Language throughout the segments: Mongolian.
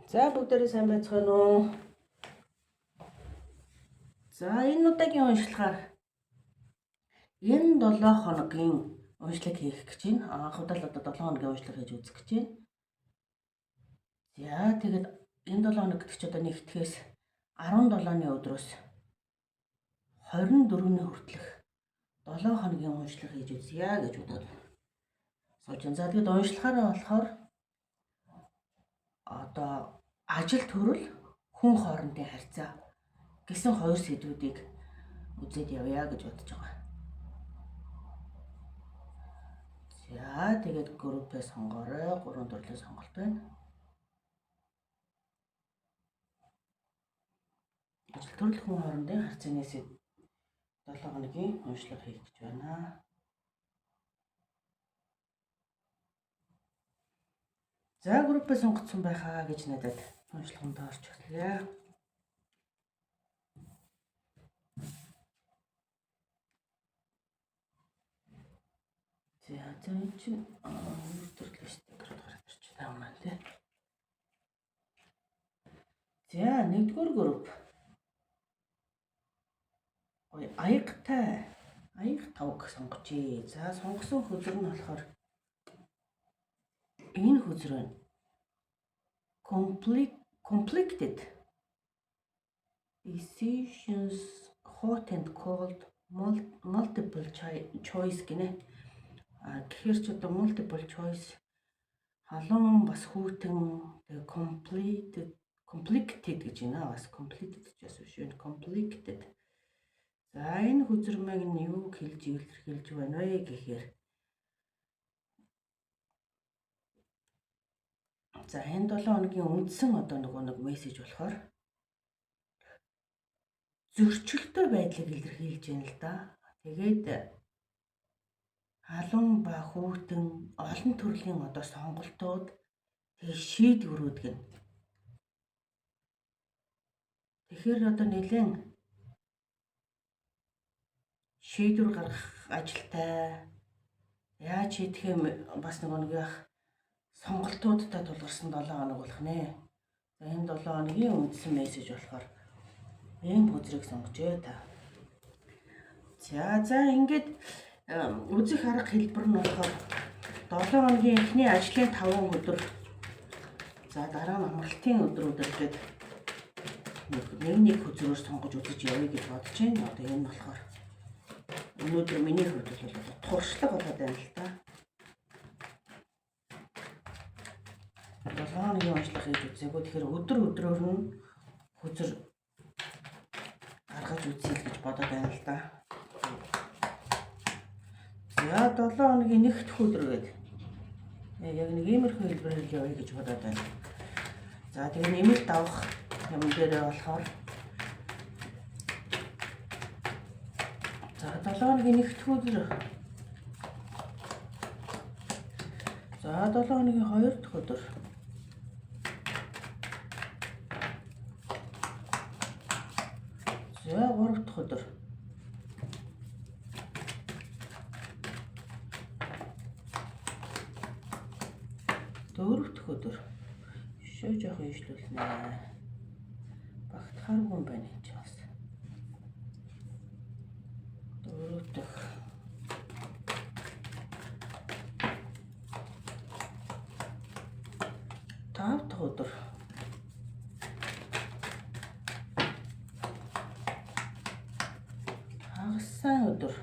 За бүгдээрээ сайн байцгаана уу? За энэ удаагийн уншлагаар энэ 7 хоногийн уншлаг хийх гэж байна. Анх удаа л одоо 7 хоногийн уншлаг хийж үзэх гэж байна. За тэгээд энэ 7 хоног гэдэг чинь одоо нэгтгэхээс 17-ны өдрөөс 24-ний хүртэлх 7 хоногийн уншлаг хийж үзье гэж бодоод сууж байна. За тэгээд уншлагаараа болохоор одоо ажил төрөл хүн хоорондын харьцаа гэсэн хоёр сэдвүүдийг үзээд явъя гэж бодож байгаа. За тэгээд группээ сонгоорой. 3 төрлийн сонголт байна. Ажил төрөл хүн хоорондын харьцааны 7 хоногийн уншлага хийх гэж байна. За группээ сонгоцсон байхаа гэж надад уншлаганд орж ирлээ. За энэ чинь төрөл стикер гараад ирж байгаа юм тий. За нэгдүгээр групп. Аяг тавг сонгожээ. За сонгосон хөзөр нь болохоор энэ хөзөр байна. Conflicted decisions, hot and cold, multiple choice гинэ. Тэгэхээр ч одоо multiple choice халуун бас хүүтэн conflicted гэж байна. Бас completed гэж биш үү? Conflicted. За энэ хөзөрмөг нь юу хэлж илэрхийлж байна вэ гэхээр за энэ 7 хоногийн үндсэн одоо нэг мессеж болохоор зөрчилтэй байдлыг илэрхийлж байна л да. Тэгээд халуун ба хүүтэн олон төрлийн одоо сонголтууд тэг шийдвэрүүд гэн. Тэгэхээр одоо нэлээд шийдвэр гаргах ажилтай яаж хийх юм бас нэг яах сонголтуудтай тулгарсан 7 хоног болох нэ. За энэ 7 хоногийн үндсэн мессеж болохоор ийм хөзрийг сонгожээ та. За ингээд үзэх арга хэлбэр нь болохоор 7 хоногийн эхний ажлын 5 өдөр. За дараа нь амралтын өдрүүд гэдэг нэг хөзрөөр сонгож үзэж явъя гэж бодож байна. Одоо энэ болохоор өнөөдөр миний хувьд бол туршлага болоод байна л та. 7 хоногийн уншлага хийж үзээгүй. Тэгэхээр өдрөөр нь хөзөр гаргаж үзье гэж бодоод байна л да. За 7 хоногийн нэгд өдөр гэдэг. Яг нэг иймэрхүү хэлбэрээр явъя гэж бодоод байна. За тэгээ нэмэлт авах юм дээрээ болохоор за 7 хоногийн нэгд өдөр. За 7 хоногийн 2 дахь өдөр. За 3 дахь өдөр. Дөрөв дэх өдөр. Шөө жоох ижлүүлнэ. Багтахааргүй юм байна энэ ч бас. Дөрөв дэх. Тав дахь өдөр. Хагас өдөр.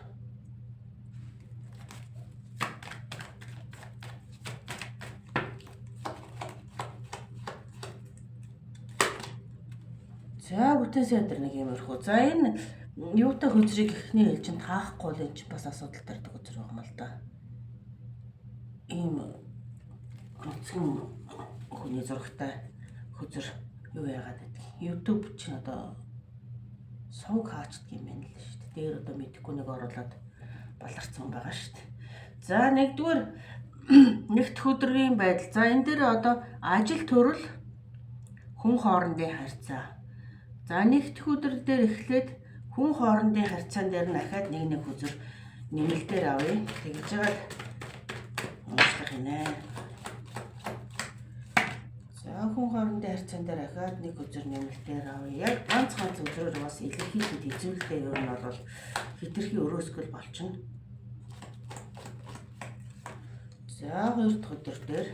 За бүтэн өдөр нэг юмэрхүү. За энэ юутай хөзрийг ихний хэлжинд хаахгүй л энэ ч бас асуудал тарьдаг хөзөр байгаа юм л да. Ийм онцгой хүний зурагтай хөзөр юу яагаад гэдэг. YouTube чинь одоо сувг хаачдаг юм байна л шүү дээ. Дээр одоо мэдхгүй нэг оруулаад баларцсан байгаа шүү дээ. За нэгдүгээр нэгд өдрийн байдал. За энэ дээр одоо ажил төрөл хүн хоорондын харьцаа. За нэгдүгээр өдөр дээр эхлээд хүн хоорондын харьцаан дээр нь дахиад нэг үзэр нэмэлтээр авъя. Тэгж жагаад уншлах гинэ. За хүн хоорондын харьцаан дээр дахиад нэг үзэр нэмэлтээр авъя. Яг ганц үзрээр бас илэрхийлээд эзүүлэлтэй ер нь бол хитрхи өрөөсгөл болчихно. За 2 дахь өдөр дээр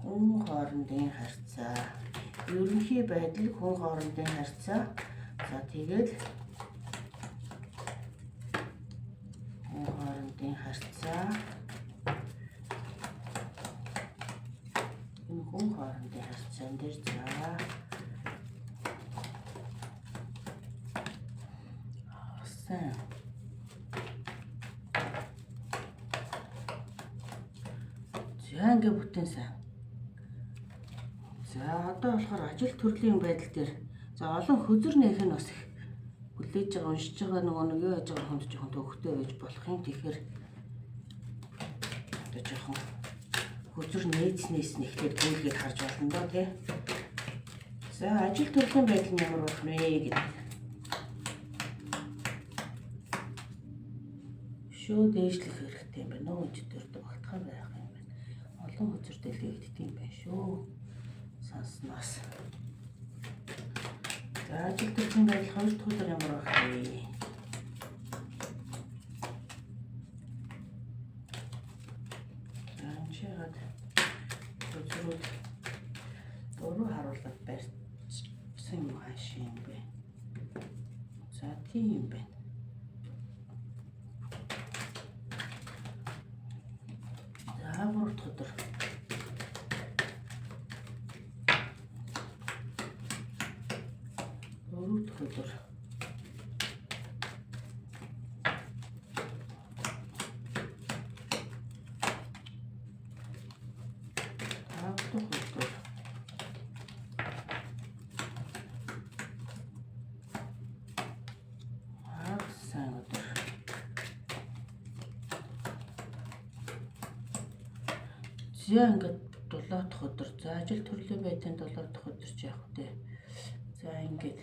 хүн хоорондын харьцаа. Ерөнхий байдал хүн хоорондын харьцаа. За тэгээд хүн хоорондын харьцаа. Энэ хүн хоорондын харьцаан дээр за ингээ бүтэн сайн. За одоо болохоор ажил төрлийн байдал дээр за олон хөзөр нээх нь бас их хүлээж байгаа уншиж байгаа нөгөө нэг юу яаж байгаа хүнд жоохон төвхтэй байж болох юм. Тэгэхээр одоо жоохон хөзөр нээснээс нэхлээд гүйлгээд харж болно доо тий. За ажил төрлийн байдал нь ямар болох вэ гэдэг. Шөө дээшлэх хэрэгтэй юм байна. Нөө өчтөр багтахаа байх юм байна. Олон хөзөр дэлгэгддэг юм байна шүү. Санснаас. За ажил төрлийн байдал 2 дахь өдөр ямар байх вэ? Анчаад хөзрүүд дөрөв харуулаад барьсан юм хааш юм бэ? За тийм юм байна. За 3 дахь өдөр за ингээд 7 дахь өдөр. За ажил төрлийн байдлын 7 дахь өдөр ч яах вэ? За ингээд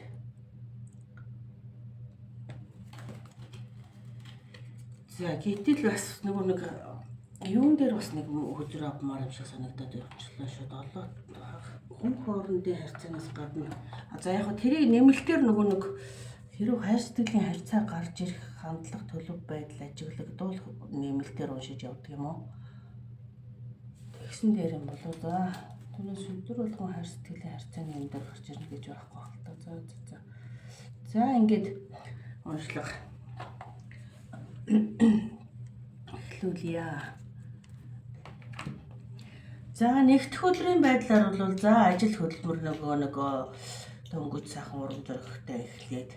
за гэтэл бас нөгөө нэг юун дээр бас нэг хөзөр авмаар юм шиг санагдаад явчихлаа шүү. 7 хүн хоорондын харьцаанаас гадна за яг хөө тэрийг нэмэлтээр нөгөө нэг хэрэг хайр сэтгэлийн харьцаа гарч ирэх хандлага төлөв байдал ажиглагдуулах нэмэлтээр уншиж явдаг юм уу? Тэгсэн дээр юм болоо за түүнээс өдөр болгон хайр сэтгэлийн харьцааны юм дээр гарч ирнэ гэж байхгүй байна л та. За ингээд уншлага эхлүүлье. За нэгдүгээр өдрийн байдлаар бол за ажил хөдөлмөр нөгөө дөнгөж сайхан урам зоригтой эхлээд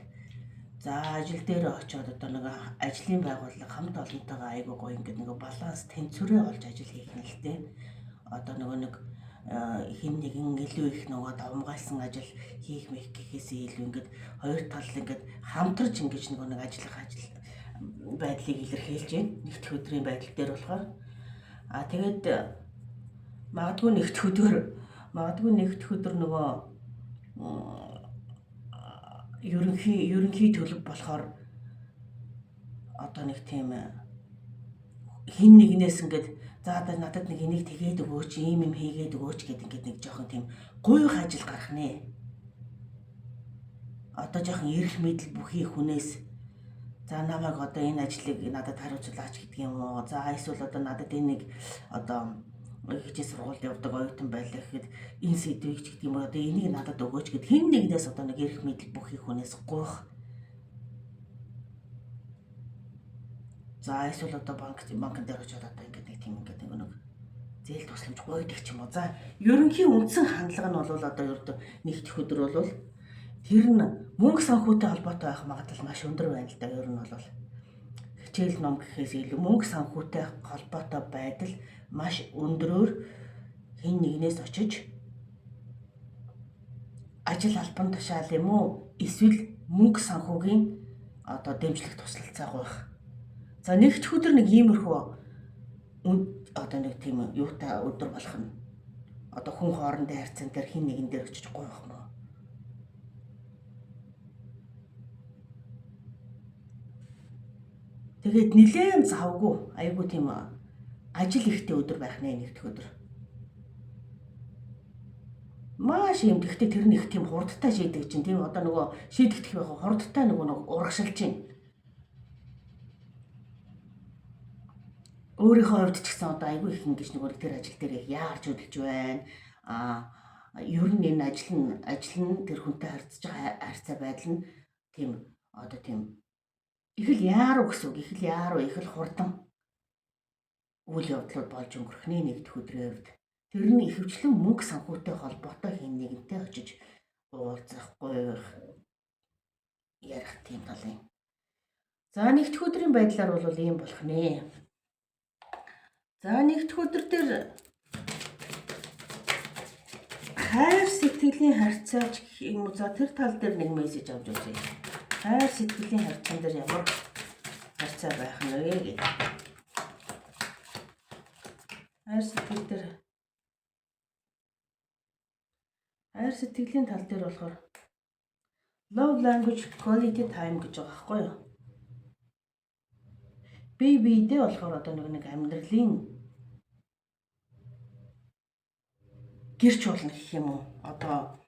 за ажил дээр очиод одоо нэг ажлын байгууллага хамт олонтойгоо айгуу гоё ингээд нэг баланс тэнцвэрээ олж ажил хийх нь л дээ. Одоо нөгөө нэг хин нэгэн илүү их нөгөө давмгайлсан ажил хийх мэх гэхээсээ илүү ингээд хоёр тал ингээд хамтарч ингэж нөгөө нэг ажил байдлыг илэрхийлж байна. Нэгдүгээр өдрийн байдал дээр болохоор тэгээд магадгүй нэгдүгээр өдөр нөгөө ерөнхий төлөв болохоор одоо нэг тийм хин нэгнээс ингээд за одоо надад нэг энийг тэгээд өгөөч, ийм юм хийгээд өгөөч гэдэг ингээд нэг жоохон тийм гуйх ажил гарах нэ. Одоо жоохон эрх мэдэл бүхий хүнээс за намайг одоо энэ ажлыг надад хариуцлаач гэдэг юм уу? За эсвэл одоо надад энэ нэг одоо хичээл сургуульд явдаг оюутан байлаа гэхэд энэ сэдвийг ч гэдэг юм уу? Одоо энийг надад өгөөч гэд хэн нэгнээс одоо нэг эрх мэдэл бүхий хүнээс гуйх. За эсвэл одоо банкн дээр очиод одоо ингээд нэг тийм ингээд нэг зээл тусламж гуйдаг ч юм уу. За ерөнхий үндсэн хандлага нь бол одоо ердөө нэгдэх өдөр бол тэр нь мөнгө санхүүтэй холбоотой байх магадлал маш өндөр байна л да. Ер нь бол хичээл ном гэхээс илүү мөнгө санхүүтэй холбоотой байдал маш өндөрөөр хин нэгнээс очиж ажил албан тушаал юм уу эсвэл мөнгө санхүүгийн одоо дэмжлэх туслалцаа гуйх. За нэгдэх өдөр нэг иймэрхүү одоо нэг тийм юутай өдөр болох нь. Одоо хүн хоорондын харьцаан дээр хин нэгэн дээр очиж гойх нь. Тэгээд нилээн завгүй айгу тийм ажил ихтэй өдөр байх нэ нэг дэх өдөр. Маш юм гэхдээ тэр нэг тийм хурдтай шийдэг чинь тийм одоо нөгөө шийдэгдэх байх хурдтай нөгөө урагшилж чинь. Өөрийнхөө хувьд ч гэсэн одоо айгүй их ингэж нөгөө тэр ажил дээр яарч хөдөлж байна. Ер нь энэ ажил нь тэр хүнтэй харьцаж байгаа харьцаа байдал нь тийм одоо тийм их л яаруу гэсэн үг. Их л яаруу, их л хурдан үйл явдлууд болж өнгөрөх нэг дэх өдрийн хувьд. Тэр нь ихэвчлэн мөнгө санхүүтэй холбоотой хин нэгэнтэй очиж уулзах, гойх, ярих тийм талын. За нэг дэх өдрийн байдлаар бол ийм болох нэ. За нэг дэх өдөр дээр хайр сэтгэлийн харьцаач гэх юм уу. За тэр тал дээр нэг мессеж авч үзье. Хайр сэтгэлийн харьцаан дээр ямар харьцаа байх нь вэ гэдэг. Хайр сэтгэлийн тал дээр болохоор love language quality time гэж байгаа байхгүй юу? Би биедээ болохоор одоо нэг амьдралын гэрч болно гэх юм уу? Одоо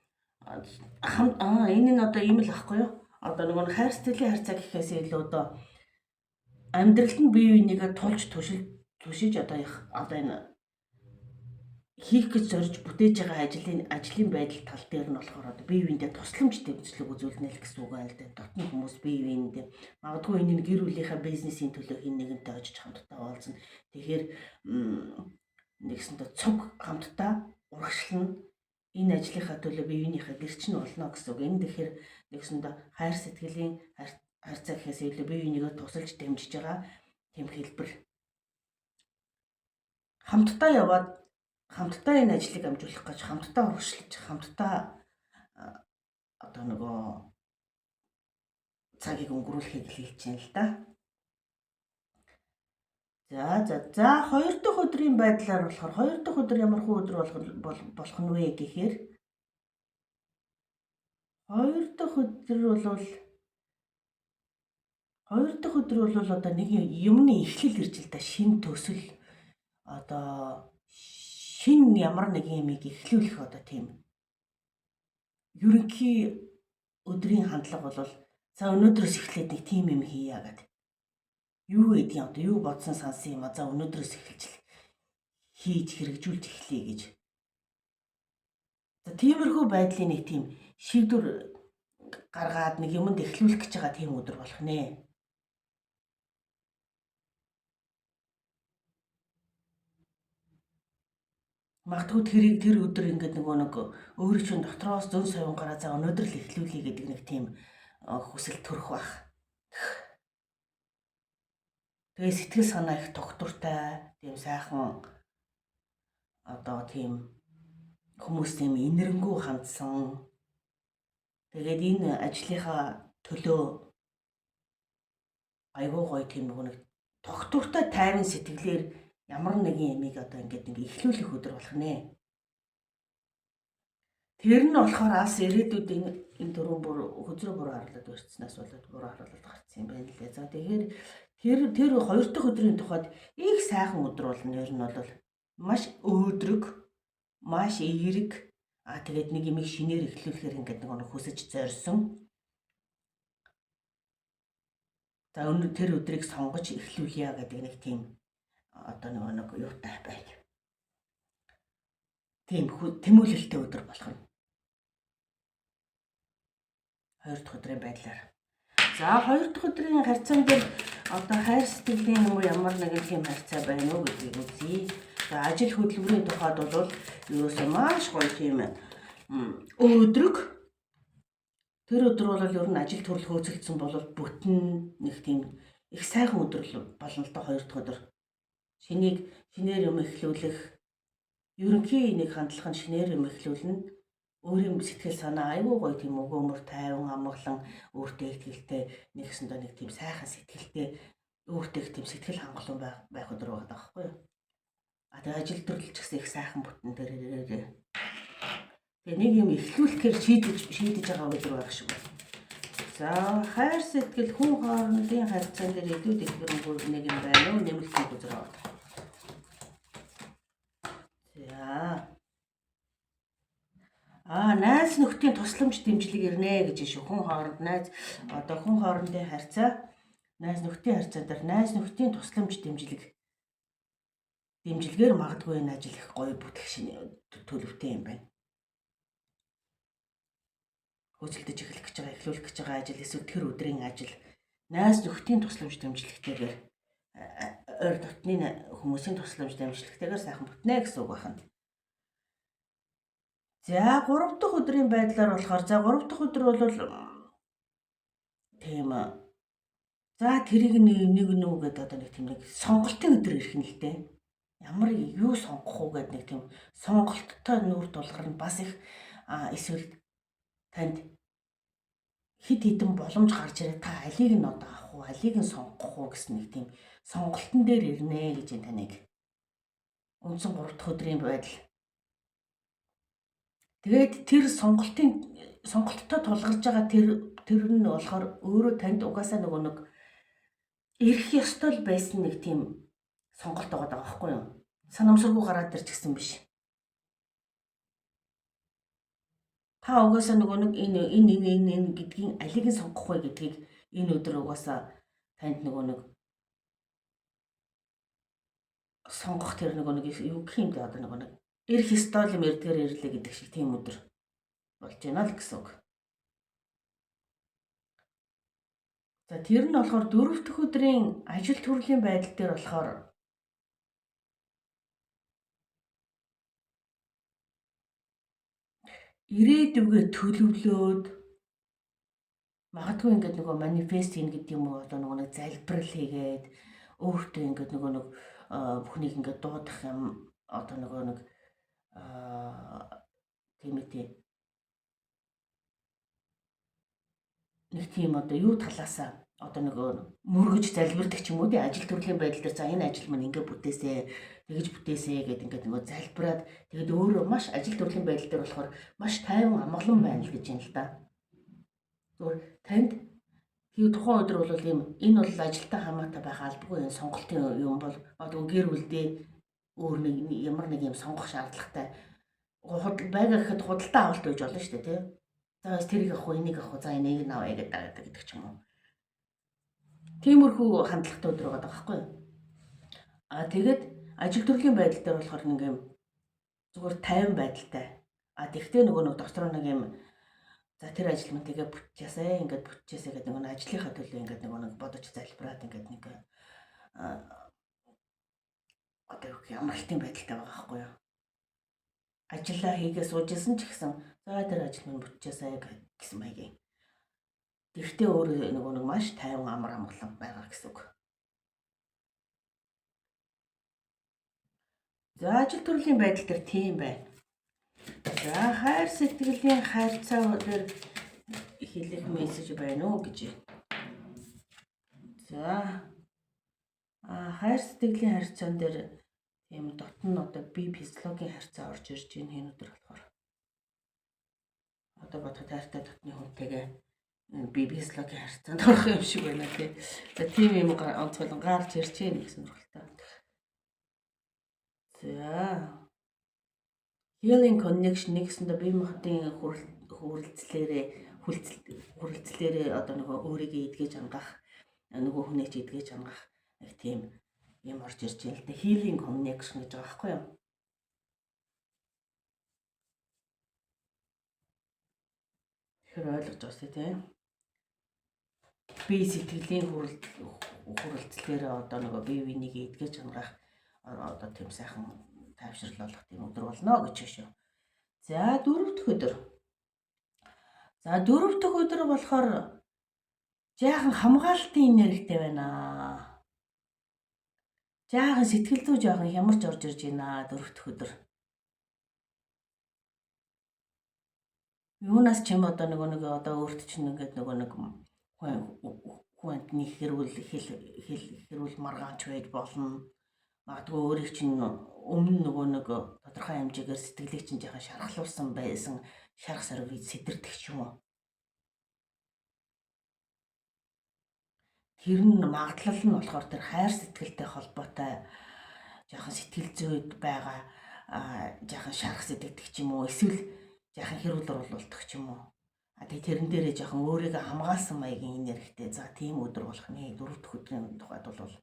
энэ нь одоо ийм л ахгүй юу? Одоо нэг хайр сэтгэлийн харьцаа гэхээс илүү одоо амьдралд нь бие бинийгээ тулж түшиж одоо энэ хийх гэж зорж бүтээж байгаа ажлын байдал тал дээр нь болохоор одоо бие биендээ тусламж төвчлөг үзүүлнэ л гэсэн үг байна л да. Дотны хүмүүс бие биендээ магадгүй энэ гэр бүлийнхаа бизнесийн төлөө хин нэгэнтэй очиж хамтдаа уулзна. Тэгэхээр нэгсэндээ цуг хамтдаа урагшлна. Энэ ажлынхаа төлөө бие биенийхээ гэрч нь болно гэсэн үг. Энэ тэгэхээр нэгсэндээ хайр сэтгэлийн харьцаа гэхээс илүү бие бинийгээ тусалж дэмжиж байгаа тийм хэлбэр. Хамтдаа яваад хамтдаа энэ ажлыг амжуулах гэж хамтдаа урагшлаж хамтдаа одоо нөгөө цагийг өнгөрүүлэхийг хэлж байна л да. За хоёр дахь өдрийн байдлаар болохоор хоёр дахь өдөр ямар хөө өдөр болох нь вэ гэхээр хоёр дахь өдөр бол одоо нэг юмны эхлэл ирж л да. Шин төсөл одоо шин ямар нэг юмыг эхлүүлэх одоо тийм ерөнхий өдрийн хандлага бол за өнөөдрөөс эхлээд нэг тийм юм хийя гэдэг. Юу гэдэг юм одоо юу бодсон сансан юм за өнөөдрөөс эхэлж хийж хэрэгжүүлж эхлэе гэж. За тиймэрхүү байдлын нэг тийм шийдвэр гаргаад нэг юмд эхлүүлэх гэж байгаа тийм өдөр болох нэ. Магадгүй тэр өдөр ингээд нэг өөрөө чинь дотроос зөн совингаараа за өнөөдөр л эхлүүлье гэдэг нэг тийм хүсэл төрөх бах. Тэгээ сэтгэл санаа их тогтвортой, тийм сайхан одоо тийм хүмүүс тийм инэрэнгүү хандсан. Тэгээд энэ ажлынхаа төлөө айгуу гоё тийм нэг тогтвортой тайван сэтгэлээр ямар нэгэн ямиг одоо ингээд эхлүүлэх өдөр болох нэ. Тэр нь болохоор алс ирээдүйд энэ дөрвөн бүр хөзрөө буруу харлаад өрцснээс болоод буруу харлаад гарсан юм байна лээ. За тэгэхээр тэр хоёр дахь өдрийн тухайд их сайхан өдөр болно. Ер нь бол маш өөдрөг, маш эерэг тэгээд нэг юмыг шинээр эхлүүлэхээр ингээд нэг хүсэж зорьсон. За өнөө тэр өдрийг сонгож эхлүүлье гэдэг нэг тийм одоо нэг юутай байл. Тийм тэмүүлэлтэй өдөр болох нь. Хоёр дахь өдрийн байдлаар. За хоёр дахь өдрийн харьцаан дээр одоо хайр сэтгэлийн юм уу ямар нэгэн тийм харьцаа байна уу гэдгийг үзье. За ажил хөдөлмөрийн тухайд бол ерөөсөө маш гоё тийм өөдрөг. Тэр өдөр бол ер нь ажил төрөл хөөцөлдсөн бол бүтэн нэг тийм их сайхан өдөр болно л доо хоёр дахь өдөр. Шинээр юм эхлүүлэх ерөнхий нэг хандлага нь шинээр юм эхлүүлнэ. Өөрийн сэтгэл санаа айгүй гоё тийм өгөөмөр тайван амгалан өөртөө ихтэй нэгсэндээ нэг тийм сайхан сэтгэлтэй өөртөө тийм сэтгэл хангалуун байх өдөр байгаа байхгүй юу. Тэгээ ажил төрлөж гэсэн их сайхан бүтэн дээрээ. Тэгээ нэг юм эхлүүлэхээр шийдэж байгаа өдөр байх шиг байна. За хайр сэтгэл хүн хоорондын харьцаан дээр илүү дэлгэрэнгүй нэг юм байна уу? Нэмэлтийн үзэр аваад. За найз нөхдийн тусламж дэмжлэг ирнэ гэж шүү. Хүн хооронд найз одоо хүн хоорондын харьцаа найз нөхдийн харьцаан дээр найз нөхдийн тусламж дэмжлэгээр магадгүй энэ ажил их гоё бүтгэх төлөвтэй юм байна. Хөдөлдөж эхлэх гэж байгаа, эхлүүлэх гэж байгаа ажил эсвэл тэр өдрийн ажил найз нөхдийн тусламж дэмжлэгтэйгээр ойр дотны хүмүүсийн тусламж дэмжлэгтэйгээр сайхан бүтнэ гэсэн үг байна. За 3 дахь өдрийн байдлаар болохоор 3 дахь өдөр бол тийм за тэрийг нэг гэдэг одоо нэг тийм нэг сонголтын өдөр ирэх нь л дээ. Ямар юу сонгох уу гэдэг нэг тийм сонголттой нүүр тулгар нь бас их эсвэл танд хэд хэдэн боломж гарч ирээ та алийг нь одоо авах уу, алийг нь сонгох уу гэсэн нэг тийм сонголтын дээр ирнэ гэж таныг үндсэн 3 дахь өдрийн байдал. Тэгээд тэр сонголттой тулгарч байгаа тэр нь болохоор өөрөө танд угаасаа нэг ирэх ёстой л байсан нэг тийм сонголт байгаа байхгүй юу? Санамсаргүй гараад ирч гисэн биш. Та угаасаа нэг энэ гэдгийг алийг нь сонгох вэ гэдгийг энэ өдөр угаасаа танд нэг сонгох тэр нэг юу гэх юм бэ одоо нэг ирэх ёстой юм эрдгээр ирлээ гэдэг шиг тийм өдөр болж байна л гэсэн үг. За тэр нь болохоор 4 дахь өдрийн ажил төрлийн байдал дээр болохоор ирээдүгээ төлөвлөөд магадгүй ингээд манифест хийн гэдэг юм уу одоо нэг залбирал хийгээд өөртөө ингээд бүхнийг ингээд дуудах юм одоо тийм нэг тийм одоо юу талаасаа одоо мөргөж залбирдаг ч юм уу тий ажил төрлийн байдал дээр за энэ ажил маань ингээд бүтээсэй тэгж бүтээсэй гэдэг ингээд залбираад тэгээд өөрөө маш ажил төрлийн байдал дээр болохоор маш тайван амгалан байна л гэж юм л да. Зүгээр танд тийм тухайн өдөр бол энэ бол ажилтаа хамаатай байх албагүй энэ сонголтын юм бол одоо гэр бүлдээ өөр нэг ямар нэг юм сонгох шаардлагатай байга гэхэд худалдаа авалт байж болно шүү дээ тий. За тэрийг авах уу энийг авах уу за энийг авъя гэдэг ч юм уу. Тиймэрхүү хандлагатай өдөр байгаа байхгүй юу? Тэгээд ажил төрлийн байдал дээр болохоор нэг юм зүгээр тайван байдалтай. Тэгтээ нэг дотроо нэг юм за тэр ажил мань тэгээ бүтчихээсэй ингээд бүтчихээсэй гэдэг нэг ажлынхаа төлөө ингээд нэг бодож залбираад ингээд нэг одоо ямарлтын байдалтай байгаа байхгүй юу? Ажиллаа хийгээ суужсэн ч гэсэн за тэр ажил мань бүтчихээсэй гэсэн маягийн. Тэгтээ өөрөө нэг маш тайван амар амгалан байгаа гэсэн үг. За ажил төрлийн байдал дээр тийм байна. За хайр сэтгэлийн харьцаа дээр хэлэх мессеж байна уу гэж. За хайр сэтгэлийн харьцаан дээр тийм дотн одоо би физиологийн харьцаа орж ирж байна энэ өдөр болохоор. Одоо бодоход хайртай дотны хүнтэйгээ би физиологийн харьцаанд орох юм шиг байна тий. За тийм юм онцгой гарч ирж байна гэсэн үг л та. За healing connection нэгсэндээ бие махбодын хүрэлцлээрээ одоо өөрийгөө эдгэж хангах нөгөө хүнээ ч эдгэж хангах нэг тийм юм орж ирж байна л да. Healing connection гэж байгаа байхгүй юу? Тэгэхээр ойлгож байна тий. Би сэтгэлийн хүрэлцлээрээ одоо бие биенийг эдгэж хангах одоо тийм сайхан тайвшрал болох тийм өдөр болно гэж шүү. За 4 дахь өдөр. За 4 дахь өдөр болохоор жаахан хамгаалтын энергитэй байна. Жаахан сэтгэл зүй жаахан хямарч орж ирж байна 4 дахь өдөр. Юунаас ч юм одоо одоо өөрт чинь ингээд хүнд нэг хэрүүл маргаанч байж болно. магадгүй өөрийг чинь өмнө нөгөө нэг тодорхой хэмжээгээр сэтгэлийг чинь жаахан шархлуулсан байсан шарх сарвыг сэтэрдэг ч юм уу. Тэр нь магадлал нь болохоор тэр хайр сэтгэлтэй холбоотой жаахан сэтгэл зүйд байгаа жаахан шарх сэтгдэг ч юм уу, эсвэл жаахан хэрүүл оруулах ч юм уу. Тэгээ тэрэн дээрээ жаахан өөрийгөө хамгаалсан маягийн энергитэй. За тийм өдөр болох нэ. 4 дахь өдрийн тухайд бол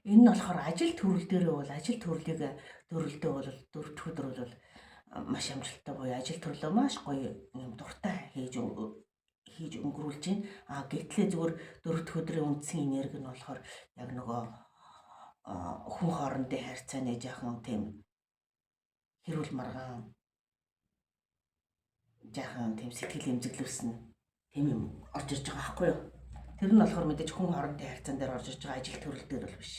энэ нь болохоор ажил төрөл дээрээ бол ажил төрлийг дөрөлдөө бол 4 дахь өдөр бол маш амжилттай буюу ажил төрлөө маш гоё юм дуртай хийж өнгөрүүлж байна. Гэтлээ зүгээр 4 дахь өдрийн үндсэн энерги нь болохоор яг нөгөө хүн хоорондын харьцааны жаахан тийм хэрүүл маргаан жаахан тийм сэтгэл эмзэглүүлсэн тийм юм орж ирж байгаа байхгүй юу? Тэр нь болохоор мэдээж хүн хоорондын харьцаан дээр орж ирж байгаа, ажил төрөл дээр бол биш.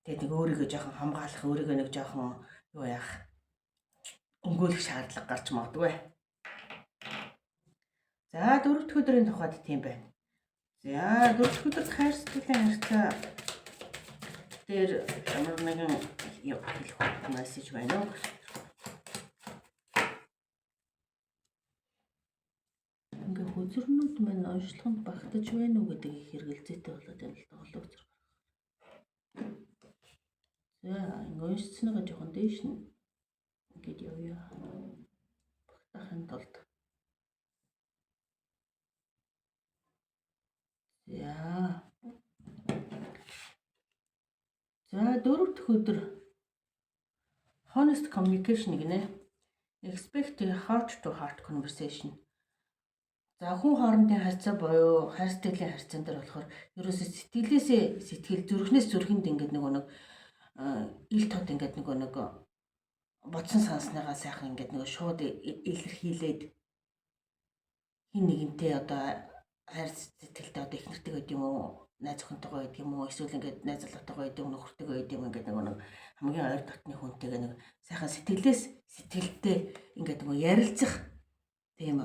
Тэгээд нэг өөрийгөө жоохон хамгаалах, өөрийгөө нэг жоохон юу яах, өнгөөлөх шаардлага гарч магадгүй. За 4 дахь өдрийн тухайд тийм байна. За 4 дахь өдрөд хайр сэтгэлийн харьцаа дээр ямар нэгэн хэлэх мессеж байна уу? Ингээ хөзөрнүүд маань онцлогонд багтаж байна уу гэдгийг хэрэгэлзээтэй болоод байна л да олон үзэр. За ингээ уншицныгаа жоохон дээш нь ингээд явъя. Багтахын тулд. За 4 дахь өдөр honest communication гинэ. Expect a heart to heart conversation. За хүн хоорондын харьцаа буюу хайр сэтгэлийн харьцаан дээр болохоор ерөөсөө сэтгэлээсээ сэтгэл, зүрхнээс зүрхэнд ингээд нэг ил тод ингээд нэг бодсон сансныгаа сайхан ингээд нэг шууд илэрхийлээд хин нэгнтэй одоо хайр сэтгэлтэй одоо их нэртэй гэдэг юм уу, найз охинтойгоо гэдэг юм уу, эсвэл ингээд найз залуутайгаа гэдэг юм, нөхөртойгоо гэдэг юм ингээд нэг хамгийн ойр дотны хүнтэйгээ нэг сайхан сэтгэлээс сэтгэлтэй ингээд нэг ярилцах тийм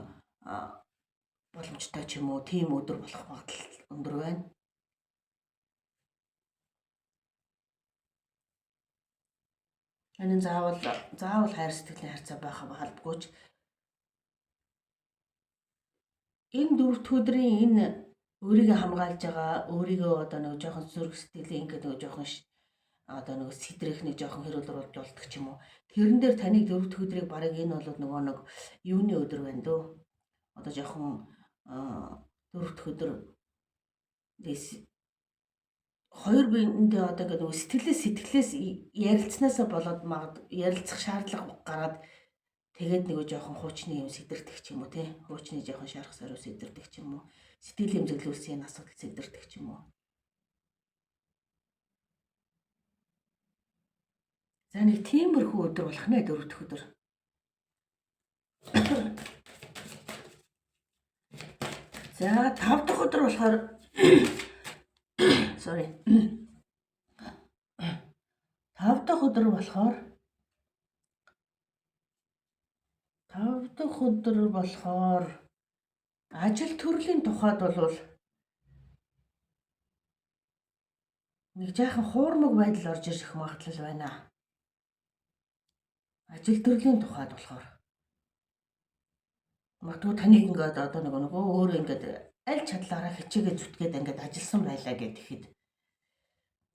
боломжтой ч юм уу, тийм өдөр болох магадлал өндөр байна. Энэ заавал хайр сэтгэлийн харьцаа байх албагүй ч энэ 4 дахь өдрийн энэ өөрийгөө хамгаалж байгаа, өөрийгөө одоо нэг жоохон зүрх сэтгэлийн ингээд нэг жоохон одоо нэг сэтрэх нэг жоохон хэрүүл болдог ч юм уу. Тэрэн дээр таныг 4 дахь өдрийг барыг энэ бол нөгөө нэг юуны өдөр байна дөө. Одоо жоохон 4 дахь өдөр дэс хоёр биендээ одоо ингээд нөгөө сэтгэлээс ярилцснаасаа болоод ярилцах шаардлага гараад тэгээд нөгөө жоохон хуучны юм сэдэрдэг ч юм уу тий. Хуучны жоохон шарах сарв сэдэрдэг ч юм уу. Сэтгэл эмзэглүүлсэн асуудал сэдэрдэг ч юм уу. За нэг тиймэрхүү өдөр болох нэ 4 дахь өдөр. За 5 дахь өдөр болохоор sorry. 5 дахь өдөр болохоор ажил төрлийн тухайд бол нэг жаахан хуурмаг байдал орж ирэх магадлал байна. Ажил төрлийн тухайд болохоор магадгүй таныг ингээд одоо нэг өөрөө ингээд аль чадлаараа хичээгээ зүтгээд ингээд ажилласан байлаа гэхэд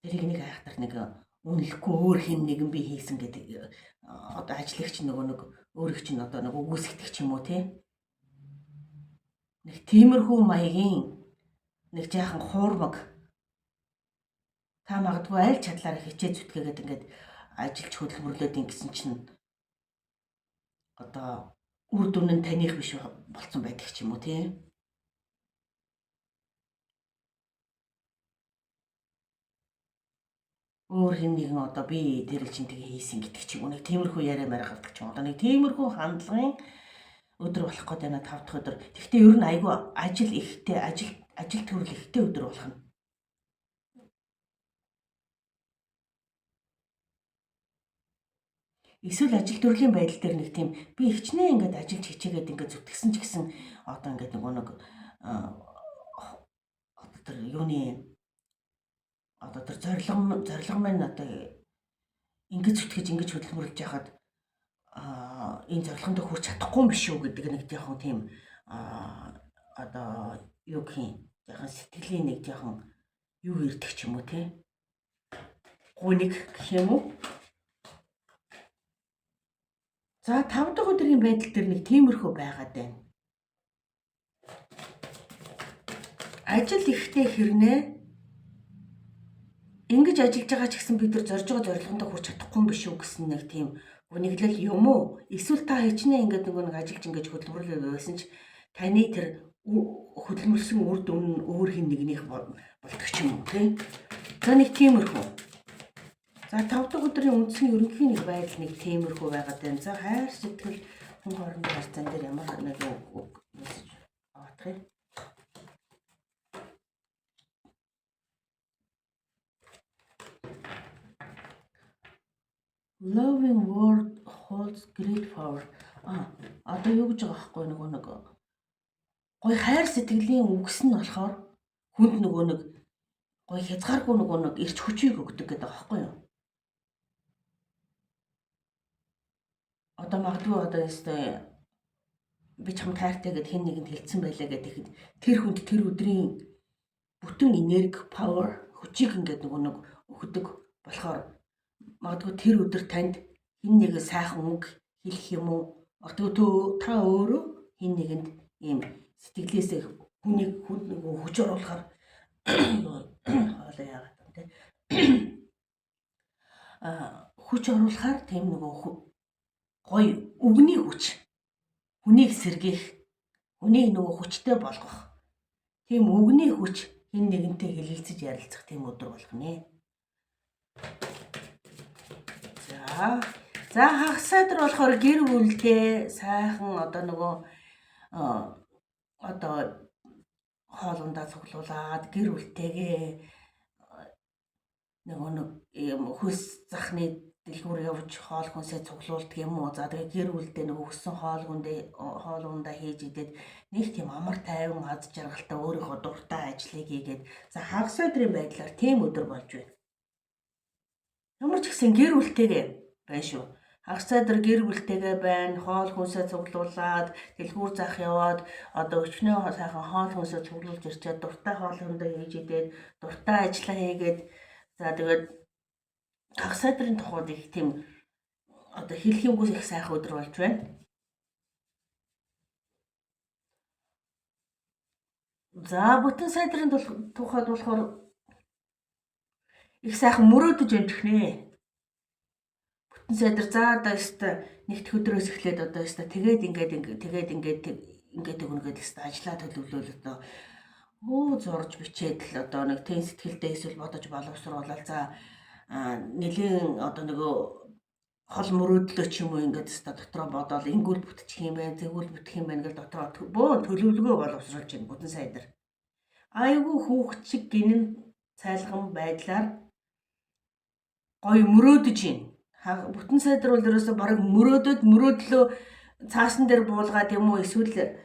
тэрийг нэг хайхтар нэг үнэлэхгүй өөр хин нэгэн би хийсэн гэдэг одоо ажлагч нэг өөрийг чинь одоо нэг үгүйсгдэг ч юм уу тий. Нэг тиймэрхүү маягийн нэг жаахан хуурмаг та магадгүй аль чадлаараа хичээ зүтгээгээд ингээд ажилч хөдөлмөрлөөд ингэсэн чинь одоо үр дүн нь таних биш болсон байдаг ч юм уу тий. Өөр хин нэгэн одоо би тэр чинь тэгээ хийсэн гэдэг ч юм уу нэг тиймэрхүү яриа марих авдаг ч юм уу. Одоо нэг тиймэрхүү хандлагын өдөр болох гээд байна 5 дахь өдөр. Гэхдээ ер нь айгүй ажил төрөл ихтэй өдөр болох нь. Эсвэл ажил төрлийн байдал дээр нэг тийм би хичнээн ингээд ажиллаж хичээгээд ингээд зүтгэсэн ч гэсэн одоо ингээд нэг тэр юуны одоо тэр зорилго маань одоо ингэж зүтгэж ингэж хөдөлмөрлөж яхад энэ зорилгонд хүрч чадахгүй юм биш үү гэдэг нэг жоохон тийм одоо юу гэх юм яхан сэтгэлийн нэг жоохон юу ирдэг ч юм уу те гуйг гэх юм уу. За 5 дахь өдрийн байдал дээр нэг тиймэрхүү байгаад байна. Ажил ихтэй хэрнээ ингэж ажиллаж байгаа ч гэсэн бид нар зорж байгаа зорилгонд хүрч чадахгүй юм биш үү гэсэн нэг тийм гуниглал юм уу? Эсвэл та хичнээн ингээд нэг ажиллаж ингэж хөдөлмөрлөе байсан ч таны тэр хөдөлмөрлсөн үр дүн нь өөр хин нэгнийх болдог ч юм уу тийм. За нэг тиймэрхүү. За 5 дахь өдрийн үндсэн ерөнхий нэг байдал нэг тиймэрхүү байгаад байна. За хайр сэтгэл хүн хоорондын харьцаан дээр ямар нэг мессеж авах юм. Loving word holds great power. Одоо юу гэж байгаа байхгүй нэг гой хайр сэтгэлийн үгс нь болохоор хүнд нөгөө нэг гой хязгааргүй нөгөө нэг эрч хүчийг өгдөг гэдэг байгаа байхгүй юу? Одоо магадгүй одоо ёстой би чам тайртай гэд хэн нэгэнд хэлсэн байлаа гэдэг тэр хүнд тэр өдрийн бүтэн энерги, power, хүчийг ингээд нөгөө нэг өгдөг болохоор магадгүй тэр өдөр танд хэн нэгэн сайхан үг хэлэх юм уу? Магадгүй та өөрөө хэн нэгэнд ийм сэтгэлээсээ хүнд нөгөө хүч оруулахар хоолой яагаад юм те хүч оруулахар тийм нөгөө гоё үгний хүч хүнийг сэргийх хүнийг нөгөө хүчтэй болгох тийм үгний хүч хэн нэгэнтэй хэлэлцэж ярилцах тийм өдөр болох нэ. За хагас өдөр болохоор гэр бүлдээ сайхан одоо нөгөө одоо хоолундаа цуглуулад гэр бүлтэйгээ нөгөө нэг хөлс захны дэлгүүр явж хоол хүнсээ цуглуулдаг юм уу. За тэгээ гэр бүлдээ нөгөө өссөн хоолундаа хийж идээд нэг тийм амар тайван аз жаргалтай өөрийнхөө дуртай ажлыг хийгээд за хагас өдрийн байдлаар тийм өдөр болж байна. Ямар ч гэсэн гэр бүлтэйгээ байна шүү. Хагас өдөр гэр бүлтэйгээ байна, хоол хүнсээ цуглуулад, дэлгүүр заах яваад одоо өчнөө сайхан хоол хүнсээ цуглуулж ирчээд дуртай хоолундаа хийж идээд дуртай ажлаа хийгээд за тэгээд хагас өдрийн тухайд их тийм одоо хэлэх юмгүй их сайхан өдөр болж байна. За бүтэн сайдрын тухайд болохоор их сайхан мөрөөдөж амжих нэ. Сайдар за одоо ёстой нэгд өдрөөс эхлээд одоо ёстой тэгээд ингээд өгнөгээд ёстой ажлаа төлөвлөл одоо зурж бичээд л одоо нэг тэн сэтгэлдээ эсвэл бодож боловсруулаад за нэлийн одоо нөгөө хол мөрөөдлөө ч юм уу ингээд ёстой дотроо бодоол ингүүл бүтчих юм байна тэгүүл бүтэх юм байна гэж дотроо бөө төлөвлөгөө боловсруулж байна бүтэн сайдар. Айгүй хүүхчиг гинэн цайлган байдлаар гоё мөрөөдөж байна. Бүтэн сайдар бол ерөөсө бараг мөрөөдлөө цаасан дээр буулгаад юм уу эсвэл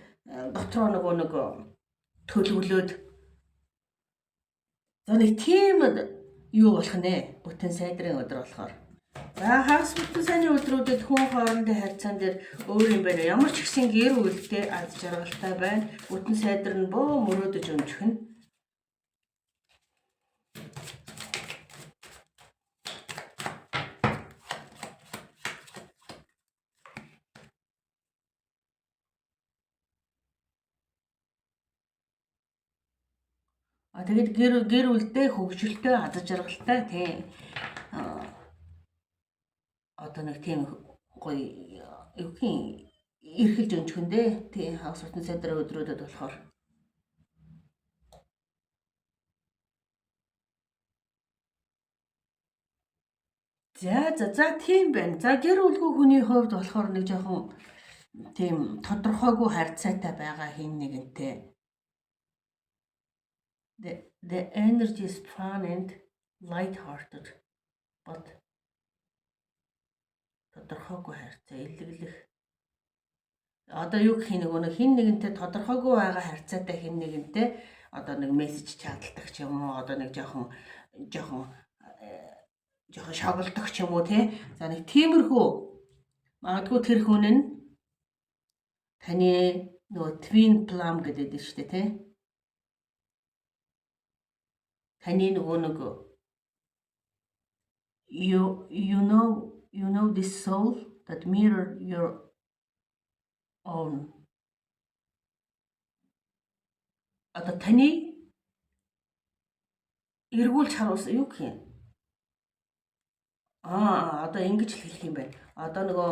дотроо нөгөө нэг төлөвлөөд за нэг тийм юу болох нэ бүтэн сайдрын өдөр болохоор. За хагас бүтэн сайдрын өдрүүдэд хүн хоорондын харьцаан дээр өөр юм байна. Ямар ч ихсэн гэр бүлтэй аз жаргалтай байна. Бүтэн сайдар нь бөө мөрөөдөж өмжих нь. Тэгээд гэр бүлдээ хөгжилтэй аз жаргалтай тийм одоо нэг тийм гоё юу гэх юм эрхэлж өнжгөндөө тийм хагас бүтэн сайдрын өдрүүдэд болохоор за тийм байна. За гэр бүлгүй хүний хувьд болохоор нэг жоохон тийм тодорхойгүй харьцаатай байгаа хин нэгэнтэй. The energy is fun and light-hearted, but тодорхойгүй харьцаа илэглэх. Одоо юу гэх нэг хин нэгэнтэй тодорхойгүй байгаа харьцаатай хин нэгэнтэй одоо нэг мессеж чадалдаг ч юм уу, одоо нэг жоохон шоглдог ч юм уу тий. За нэг тиймэрхүү магадгүй тэр хүн нь таны нөгөө twin flame гэдэг дээ шүү дээ тий. Таны нөгөө нэг you know this soul that mirror your own. Одоо таны эргүүлж харуулсан юу гэх юм? Одоо ингэж л хэлэх юм байна. Одоо нөгөө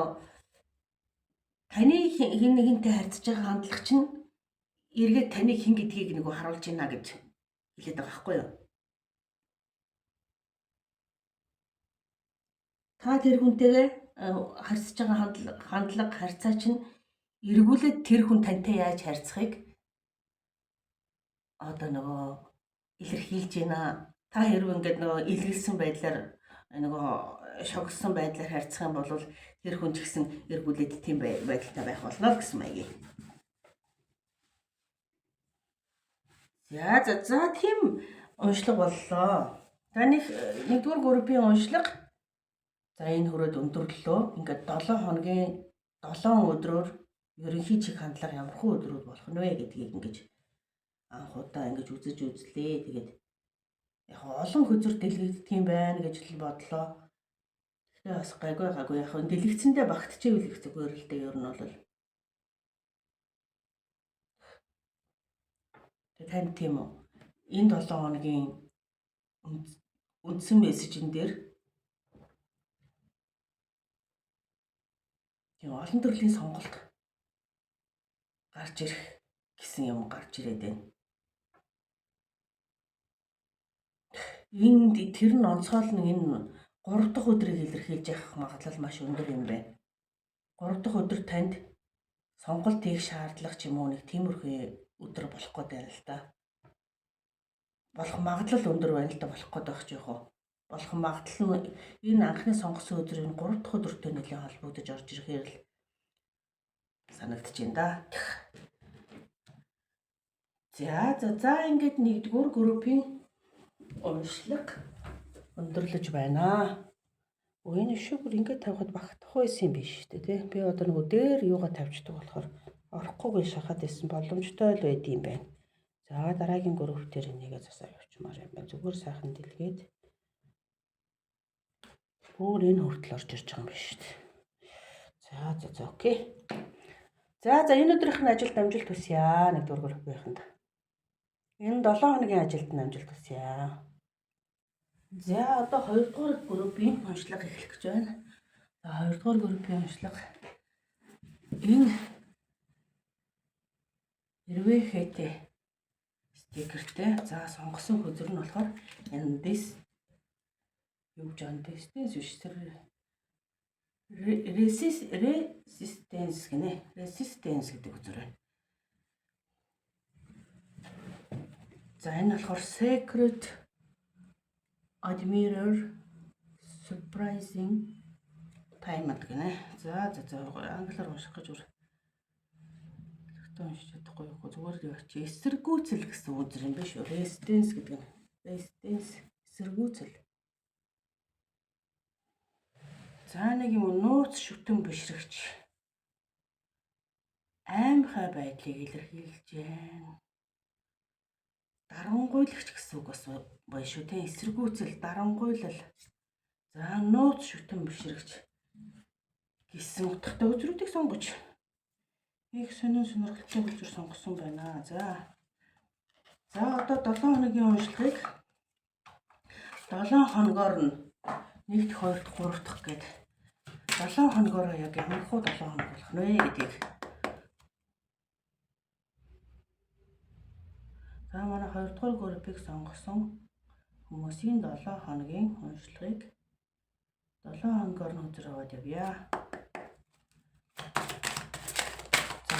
таны хин нэгэнтэй харьцаж байгаа хандлага чинь эргээд таныг хин гэдгийг нөгөө харуулж байна гэж хэлээд байгаа байхгүй юу? Та тэр хүнтэйгээ харьцаж байгаа хандлага харьцаа чинь эргүүлээд тэр хүн тантай яаж харьцахыг одоо нөгөө илэрхийлж байна. Та хэрвээ ингээд нөгөө илгэлсэн байдлаар нөгөө шогсон байдлаар харьцах юм бол тэр хүн ч гэсэн эргүүлээд тийм байдалтай байх болно л гэсэн маягийн. За тийм уншлага боллоо. За нэгдүгээр группийн уншлага. За энэ хүрээд өндөрлөө. Ингээд 7 хоногийн 7 өдрөөр ерөнхий чиг хандлага ямархуу өдрүүд болох нь вэ гэдгийг ингэж анх удаа ингэж үзэж үзлээ. Тэгээд яг олон хөзөр дэлгэгдэх юм байна гэж л бодлоо. Тэгэхээр бас гайгүй яг дэлгэцэндээ багтчихвэл их зүгээр л дээ ер нь бол. Тэгээд тань тийм үү. Энэ 7 хоногийн үндсэн мессежин дээр тийм олон төрлийн сонголт гарч ирэх гэсэн юм гарч ирээд байна. Тэр нь онцгой нь энэ 3 дахь өдрийг илэрхийлж явах магадлал маш өндөр юм байна. 3 дахь өдөр танд сонголт хийх шаардлага ч юм уу нэг тиймэрхүү өдөр болох гээд байна л да. Болох магадлал өндөр байна л да, болох гээд байх ч яг уу. Болох магадлал нь энэ анхны сонгосон өдрийн 3 дахь өдөртэй нэлээд холбогдож орж ирэхээр л санагдаж байна да. За ингээд нэгдүгээр группийн уншлага өндөрлөж байна. Энэ шүүгэр ингээд тавихад багтах байсан юм биш үү те. Би одоо нөгөө дээр юугаа тавьчихдаг болохоор орохгүйгээ шахаад байсан боломжтой л байд юм байна. За дараагийн групп дээр энийгээ засаа явуучмаар юм байна. Зүгээр сайхан дэлгээд бүр энэ хүртэл орж ирж байгаа юм биш үү. За окей. За энэ өдрийнх нь ажилд амжилт хүсье. Нэгдүгээр группийнхэнд. Энэ 7 хоногийн ажилд амжилт хүсье. За одоо 2 дугаар группийн уншлага эхлэх гэж байна. За 2 дугаар группийн уншлага энэ хэрвээ хэтэй стикертэй. За сонгосон хөзөр нь болохоор энэ this юу гэж байна? Distance биш resistance гэдэг үзэр байна. За энэ болохоор sacred admirer surprising time гэнэ. За англиар унших гэж үр. Тэгтээ уншиж чадахгүй юу? Зүгээр л яваач. Эсэргүүцэл гэсэн үзэр юм биш үү? Resistance гэдэг нь. Resistance эсэргүүцэл. За нэг юм нууц шүтэн бишрэгч аимхай байдлыг илэрхийлж байна. Дарангуйлагч гэсэн үг бас байна шүү те. Эсэргүүцэл, дарангуйлал. За нууц шүтэн бишрэгч гэсэн утгатай үзрүүдийг сонгож их сонирхолтой үзэр сонгосон байна. За одоо 7 хоногийн уншлагыг 7 хоногоор нь 1 дахь 2 дахь 3 дахь гээд 7 хоногоор яг ямар хуу 7 хоног болох нь вэ гэдгийг. За манай 2 дугаар группийг сонгосон хүмүүсийн 7 хоногийн уншлагыг 7 хоногоор нь үзэр аваад явъя. За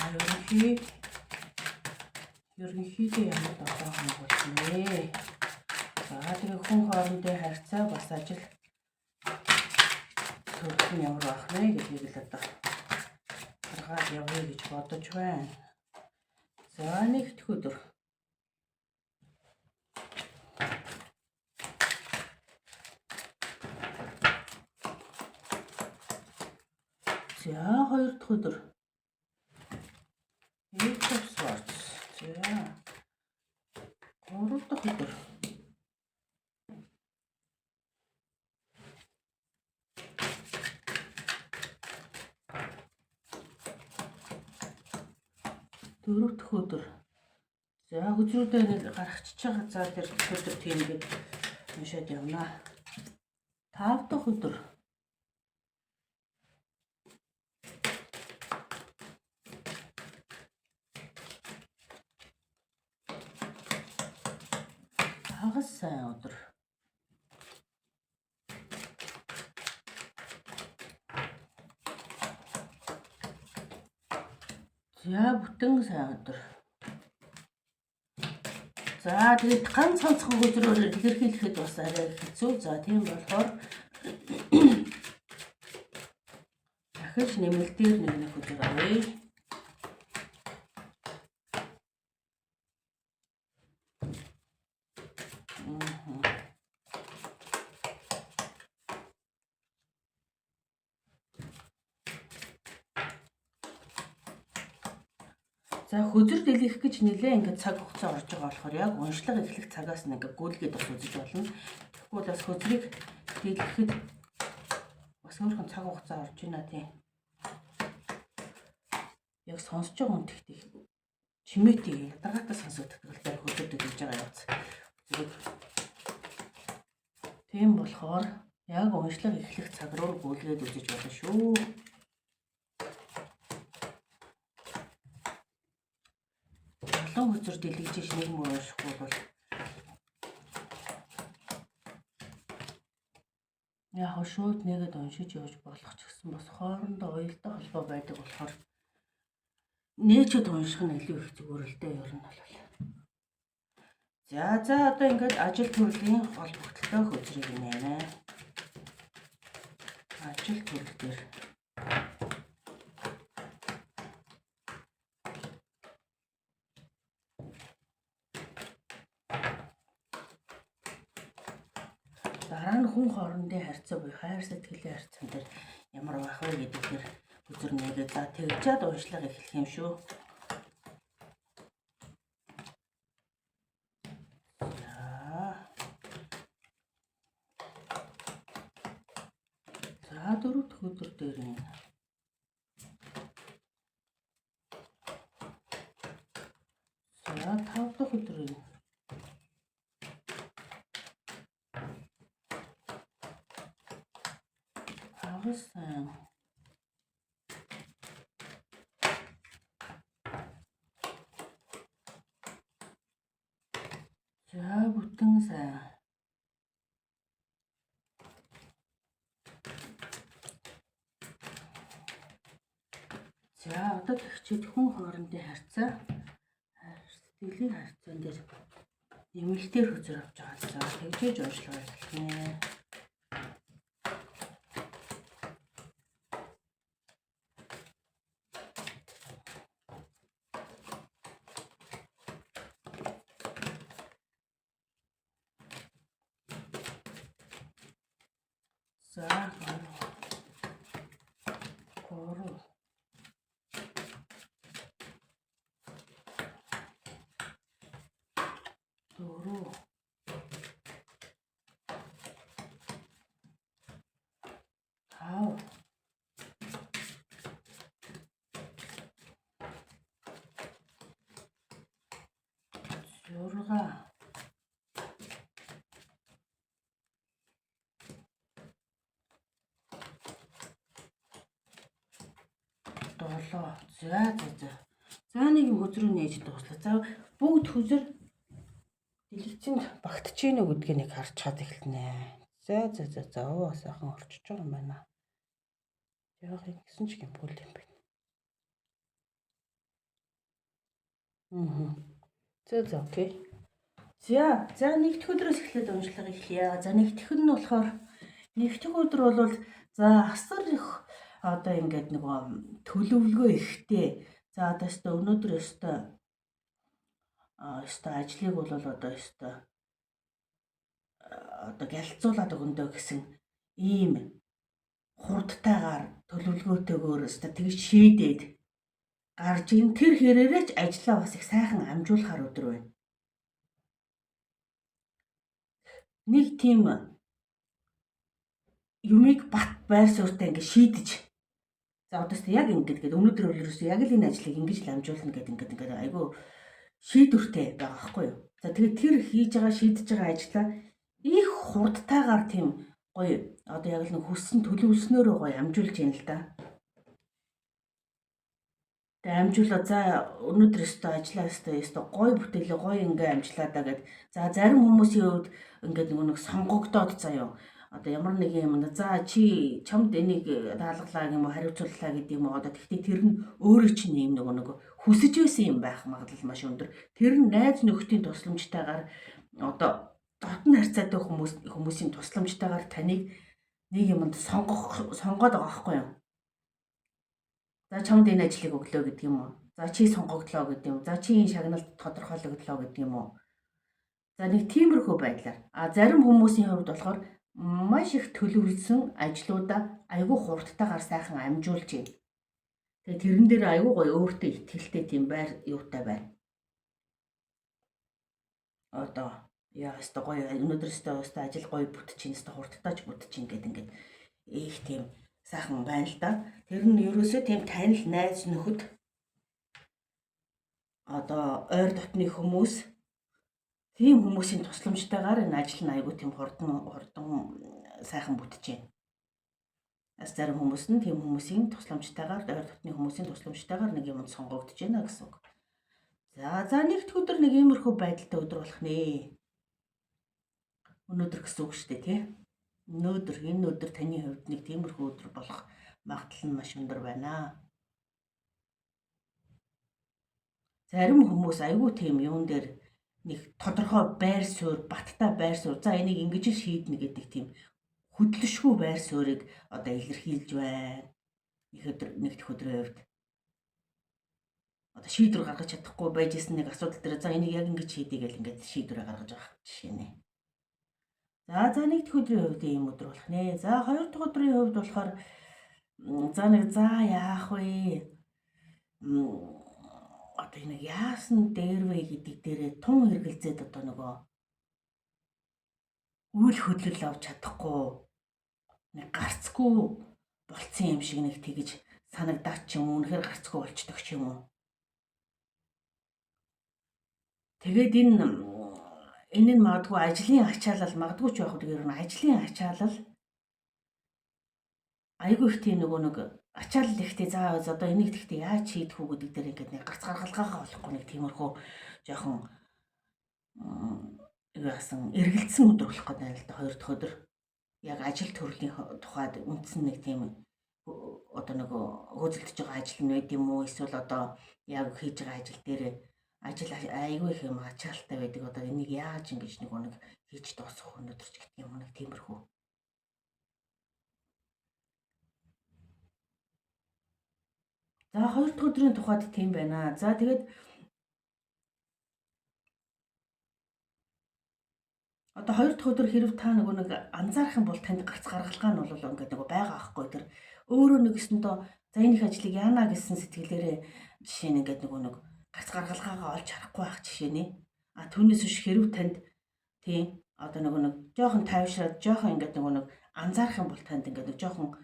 ерөнхийдөө ямар 7 хоног болох нэ. За тэгээ хүн хоорондын харьцаа бас ажил төрөх нь ямар байх вэ гэдгийг л одоо гаргаад явъя гэж бодож байна. За нэг дэх өдөр. За хоёр дахь өдөр. Eight of Swords. За гурав дахь өдөр. Дөрөв дэх өдөр. За хүзрүүдээ нэг гаргачихж байгаа. За тэр өдөр тийм ингээд уншаад явна. Тав дахь өдөр. Хагас сайн өдөр. За бүтэн сайн өдөр. За тэгээд ганц ганцхан өдрөөр илэрхийлэхэд бас арай хэцүү. За тийм болохоор дахиж нэмэлт дээр нэг өдөр авъя. За хөдөр дэлгэх гэж нэлээ ингээд цаг хугацаа орж байгаа болохоор яг уншлага эхлэх цагаас нь ингээд гүйлгээд бас үзэж болно. Тэгэхгүй бол бас хөдрийг дэлгэхэд бас өөрхөн цаг хугацаа орж байна тийм. Яг сонсож байгаа хүн тэгтээ чимээтэй ядаргаатай сонсогддог л яг хөдөр дэлгэж байгаа явц. Тийм болохоор яг уншлага эхлэх цаг руу гүйлгээд үзэж болно шүү. Олон хөдөр дэлгэж иш нэг мөр уншихгүй бол яг шууд нэгэд уншиж явж болох ч гэсэн бас хоорондоо уялдаа холбоо байдаг болохоор нээчэд унших нь илүү их зүгээр л дээ ер нь бол. За одоо ингээд ажил төрлийн холбогдлолтой хөзрийг нэмэ. Ажил төрөл дээр дараа нь хүн хоорондын харьцаа буюу хайр сэтгэлийн харьцаан дээр ямар байх вэ гэдэг дээр хөзөр нэгээд за тэгжээд уншлага эхлэх юм шүү. За дөрөв дэх өдөр дээр нь за тав дахь өдөр нь сайн. За бүтэн сайн. За одоо тэгчээд хүн хоорондын харьцаа сэтгэлийн харьцаан дээр нэмэлтээр хөзөр авч байгаа. За тэгжээж уншлага эхэлнэ. За гурав дөрөв тав зурга 7. За нэг юм хөзрөө нээж дуслаа. За бүгд хөзөр дэлгэцэнд багтж гинэ гэдгийг нэг харж чад эхэлнэ. За оо сайхан орчиж байгаа юм байна. Яг ингэсэн ч юм бүл юм байна. За окей. За нэгдүгээр өдрөөс эхлээд уншлага эхлэе. За нэгдүгээр нь болохоор нэгдүгээр өдөр бол За асар их одоо ингээд нөгөө төлөвлөгөө ихтэй. За одоо өстой өнөөдөр өстой ажлыг бол одоо өстой одоо гялцуулаад өгөндөө гэсэн ийм хурдтайгаар төлөвлөгөөтэйгээр өстой тэгж шийдээд гарч ийн тэр хэрээрээ ч ажлаа бас их сайхан амжуулахар өдөр байна. Нэг тийм юмыг бат байр суурьтай ингэ шийдэж за одоостой яг ингэж гээд өнөөдөр өөрөөсөө яг л энэ ажлыг ингэж л амжуулна гэдэг ингээд айгүй шийдвэртэй байгаа байхгүй юу. За тэгээд тэр хийж байгаа шийдэж байгаа ажлаа их хурдтайгаар тийм гоё одоо яг л нэг хүссэн төлөвлөснөөрөө гоё амжуулж юм л да. Тэгээ амжуулаа за өнөөдөр өстой ажиллаа өстой гоё бүтээлээ гоё ингээ амжлаа да гэд. За зарим хүмүүсийн хувьд ингээд нэг сонгогдоод заяа. Одоо ямар нэг юм за чи чамд энийг даалгалаа юм уу хариуцууллаа гэдэг юм уу одоо тэгтээ тэр нь өөрөө чинь юм нэг хүсэж байсан юм байх магадлал маш өндөр. Тэр нь найз нөхдийн тусламжтайгаар одоо дотн харьцаатай хүмүүсийн тусламжтайгаар таныг нэг юмд сонгоод байгаа байхгүй юу? За чамд энэ ажлыг өглөө гэдэг юм уу? За чи сонгогдлоо гэдэг юм. За чи энэ шагналд тодорхойлогдлоо гэдэг юм уу? За нэг тиймэрхүү байдлаар. Зарим хүмүүсийн хувьд болохоор маш их төлөвлөсөн ажлуудаа айгүй хурдтайгаар сайхан амжуулж байна. Тэгээ тэрэн дээр айгүй гоё өөртөө итгэлтэй тийм байр юутай байна. Одоо яа өстой гоё өнөөдөр өстой ажил гоё бүтчихин өстой хурдтайч бүтчихин гэдэг ингээд их тийм сайхан байна л да. Тэр нь ерөөсөө тийм танил найз нөхөд одоо ойр дотны хүмүүс тийм хүмүүсийн тусламжтайгаар энэ ажил нь айгүй тийм хурдан сайхан бүтчихээн. Бас зарим хүмүүс нь тийм хүмүүсийн тусламжтайгаар ойр дотны хүмүүсийн тусламжтайгаар нэг юмд сонгогдож байна гэсэн үг. За нэгд өдөр нэг иймэрхүү байдалтай өдөр болох нэ. Өнөөдөр гэсэн үг шүү дээ тий. Энэ өдөр таны хувьд нэг тиймэрхүү өдөр болох магадлал нь маш өндөр байна. Зарим хүмүүс айгүй тийм юун дээр нэг тодорхой байр суурь, баттай байр суурь. За энийг ингэж шийднэ гэдэг тийм хөдлөшгүй байр суурийг одоо илэрхийлж байна. Нэгдэх өдрийн хувьд одоо шийдвэр гаргаж чадахгүй байж исэн нэг асуудал дээр за энийг яг ингэж шийдэе гэж ингээд шийдвэрээ гаргаж байгаа жишээ нэ. За нэгдэх өдрийн хувьд ийм өдөр болох нэ. За хоёр дахь өдрийн хувьд болохоор за яах вэ? Одоо нэг яасан дээр вэ гэдэг дээрээ тун хэргэлзээд одоо нөгөө үйл хөдлөл авч чадахгүй нэг гарцгүй болцсон юм шиг нэг тэгж санагдаад ч юм уу үнэхээр гарцгүй болчдөг ч юм уу. Тэгээд энэ нь магадгүй ажлын ачаалал магадгүй ч яг тэгэхээр ажлын ачаалал айгүй их тийм нэг ачаалал ихтэй за одоо энийг тэгтээ яаж хийдэх үү гэдэг дээр ингээд нэг гарц гаргалгаагаа болохгүй нэг тиймэрхүү жоохон яасан эргэлдсэн өдөр болох гэдэг байна л да. Хоёр дахь өдөр яг ажил төрлийн тухайд үндсэн нэг тийм одоо нэг хөөцөлдөж байгаа ажил нь байд юм уу эсвэл одоо яг хийж байгаа ажил дээр ажил айгүй их юм ачаалттай байдаг. Одоо энийг яаж ингэж нэг хийж дуусгах өнөдөр ч гэх юм нэг тиймэрхүү. За хоёр дахь өдрийн тухайд тийм байна. За тэгээд одоо хоёр дахь өдөр хэрв та нэг анзаарах юм бол танд гарц гаргалгаа нь бол ингээд нэг байгаа аахгүй тэр өөрөө нэгэсэндөө за энэ их ажлыг яана гэсэн сэтгэлээрээ жишээ нь ингээд нэг гарц гаргалгаагаа олж харахгүй байх жишээ нэ. Түүнээс биш хэрв танд тийм одоо нэг жоохон тайвшраад жоохон ингээд нэг анзаарах юм бол танд ингээд жоохон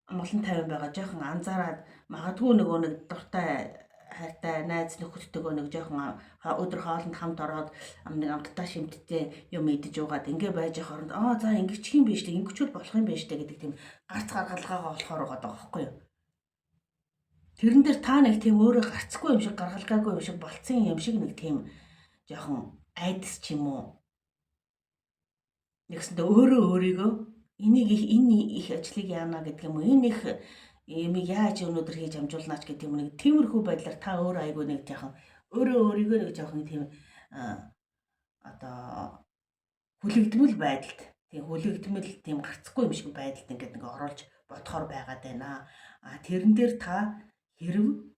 амгалан тайван байгаа жоохон анзаараад магадгүй нэг дуртай хайртай найз нөхөдтэйгөө нэг жоохон өдөр хоолнд хамт ороод нэг амттай шимттэй юм идэж уугаад ингээ байж хооронд за ингэчих юм биш үү ингэчүүл болох юм биш үү гэдэг тийм гарц гаргалгаагаа болохоор байгаа байхгүй юу. Тэрэн дээр та нэг тийм өөрөө гарцгүй юм шиг гаргалгаагүй юм шиг болцсон юм шиг нэг тийм жоохон айдас ч юм уу. Нэгсэндээ өөрөө өөрийгөө энэ их ажлыг яана гэдэг юм уу энэ их ямиг яаж өнөөдөр хийж амжуулнаач гэдэг юм нэг тиймэрхүү байдлаар та өөрөө айгүй нэг жоохон өөрөө өөрийгөө нэг жоохон тийм одоо хүлэгдмэл байдалд тийм хүлэгдмэл тийм гарцгүй юм шиг байдалд ингээд ингээ оруулж бодохоор байгаад байна. Тэрэн дээр та хэрв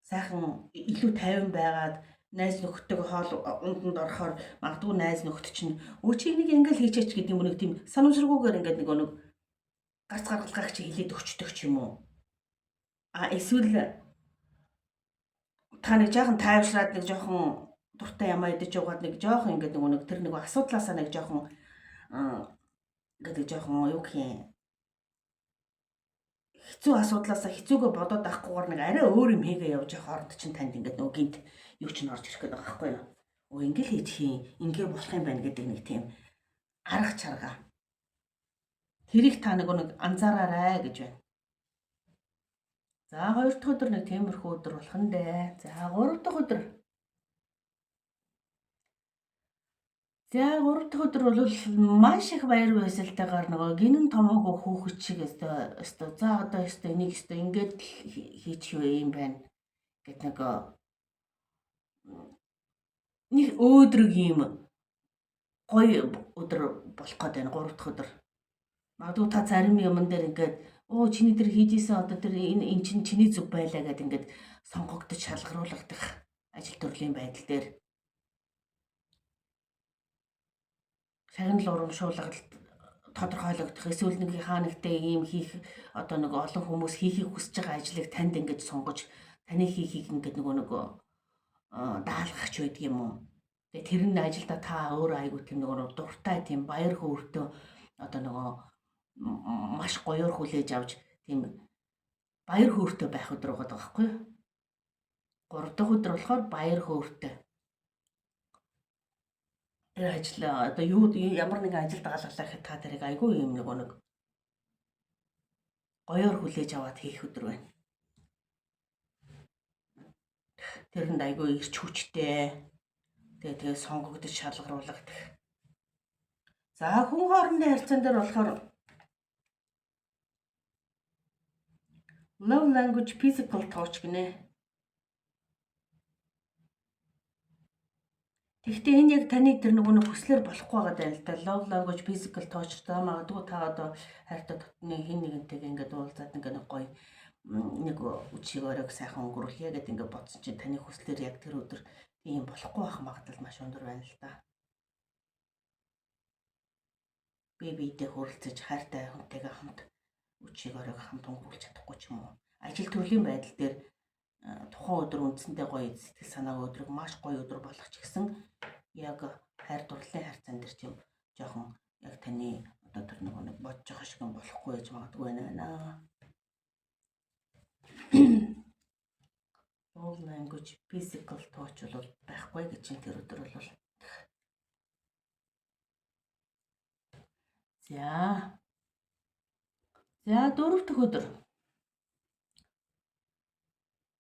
сайхан илүү тайван байгаад найз нөхдөд хоол унданд орохоор магадгүй найз нөхд чинь өчиг нэг ингээл хийчээч гэдэг юм нэг тийм санамсаргүйгээр ингээд нэг гарц гаргалгаах чи хилээд өчтдөг ч юм уу. Эсвэл та нэг жоохон тайвшраад нэг жоохон дуртай ямаа идэж яваад нэг жоохон ингээд нэг тэр нэг асуудлаасаа нэг жоохон гэдэг жоохон юу гэх юм хэцүү асуудлаасаа хэцүүгээ бодоод авахгүйгээр нэг арай өөр юм хийгээ явж явах хооронд чинь танд ингээд нөгөө гинт юу ч н орж ирэх гээд байгаа байхгүй юу. Ингээл хийж хийн, ингээ болох юм байна гэдэг нэг тийм арга чарга. Тэрийг та нэг анзаараарай гэж байна. За 2 дахь өдөр нэг тиймэрхүү өдөр болох нь дээ. За 3 дахь өдөр. За 3 дахь өдөр бол маш их баяр баясгалтайгаар нөгөө гинэн томоогүй хүүхэд шиг өстө за одоо өстө энийг өстө ингээд хийчих юм байна гэт нэг өөдрөг юм гоё өдөр болох гээд байна 3 дахь өдөр. Магадгүй та зарим юмн дээр ингээд чиний тэр хийжсэн одоо тэр энэ чинь чиний зүг байлаа гэд ингээд сонгогдож шалгаруулагдах ажил төрлийн байдал дээр шагнал урамшуулгалт тодорхойлогдох эсвэл нэг хаанагтай ийм хийх одоо нэг олон хүмүүс хийхийг хүсэж байгаа ажлыг танд ингэж сонгож таны хийхийг ингээд нөгөө даалгах ч байдаг юм уу. Тэгээ тэр нь ажилда та өөрөө айгуу тийм нөгөө дуртай тийм баяр хөөртэй одоо нөгөө маш гоёор хүлээж авч тийм баяр хөөртэй байх өдөр байгаа байхгүй юу. 3 дахь өдөр болохоор баяр хөөртэй. Тэр ажил одоо юу ямар нэгэн ажилд дагалгалаа гэхэд та тэрийг айгүй юм нэг гоёор хүлээж аваад хийх өдөр байна. Тэрэнд айгүй ирч хүчтэй. Тэгээ сонгогдож шалгаруулагдах. За хүн хоорондын харьцаан дээр болохоор love language physical touch гинэ. Тэгэхдээ энэ яг таны тэр нөгөө хүслээр болохгүй байгаа даа л да. Love language physical touch та магадгүй та одоо хайртай дотны хин нэгэнтэйг ингээд уулзаад ингээд нэг гоё нэг үчиг өрөөг сайхан өнгөрүүлье гэдэг ингээд бодсон чинь таны хүслээр яг тэр өдөр тийм болохгүй байх магадлал маш өндөр байна л да. Биедээ хөрөлцөж хайртай хүнтэйгээ хамт үчиг өрөөг хамт өнгөрүүлж чадахгүй ч юм уу. Ажил төрлийн байдал дээр тухайн өдөр үндсэндээ гоё сэтгэл санаагийн өдрөг маш гоё өдөр болох ч гэсэн яг хайр дурлалын харьцаан дээр тийм жоохон яг таны одоо тэр нэг бодож байгаа шиг юм болохгүй гэж магадгүй байна. Love language physical touch бол байхгүй гэж чинь тэр өдөр бол. За 4 дахь өдөр.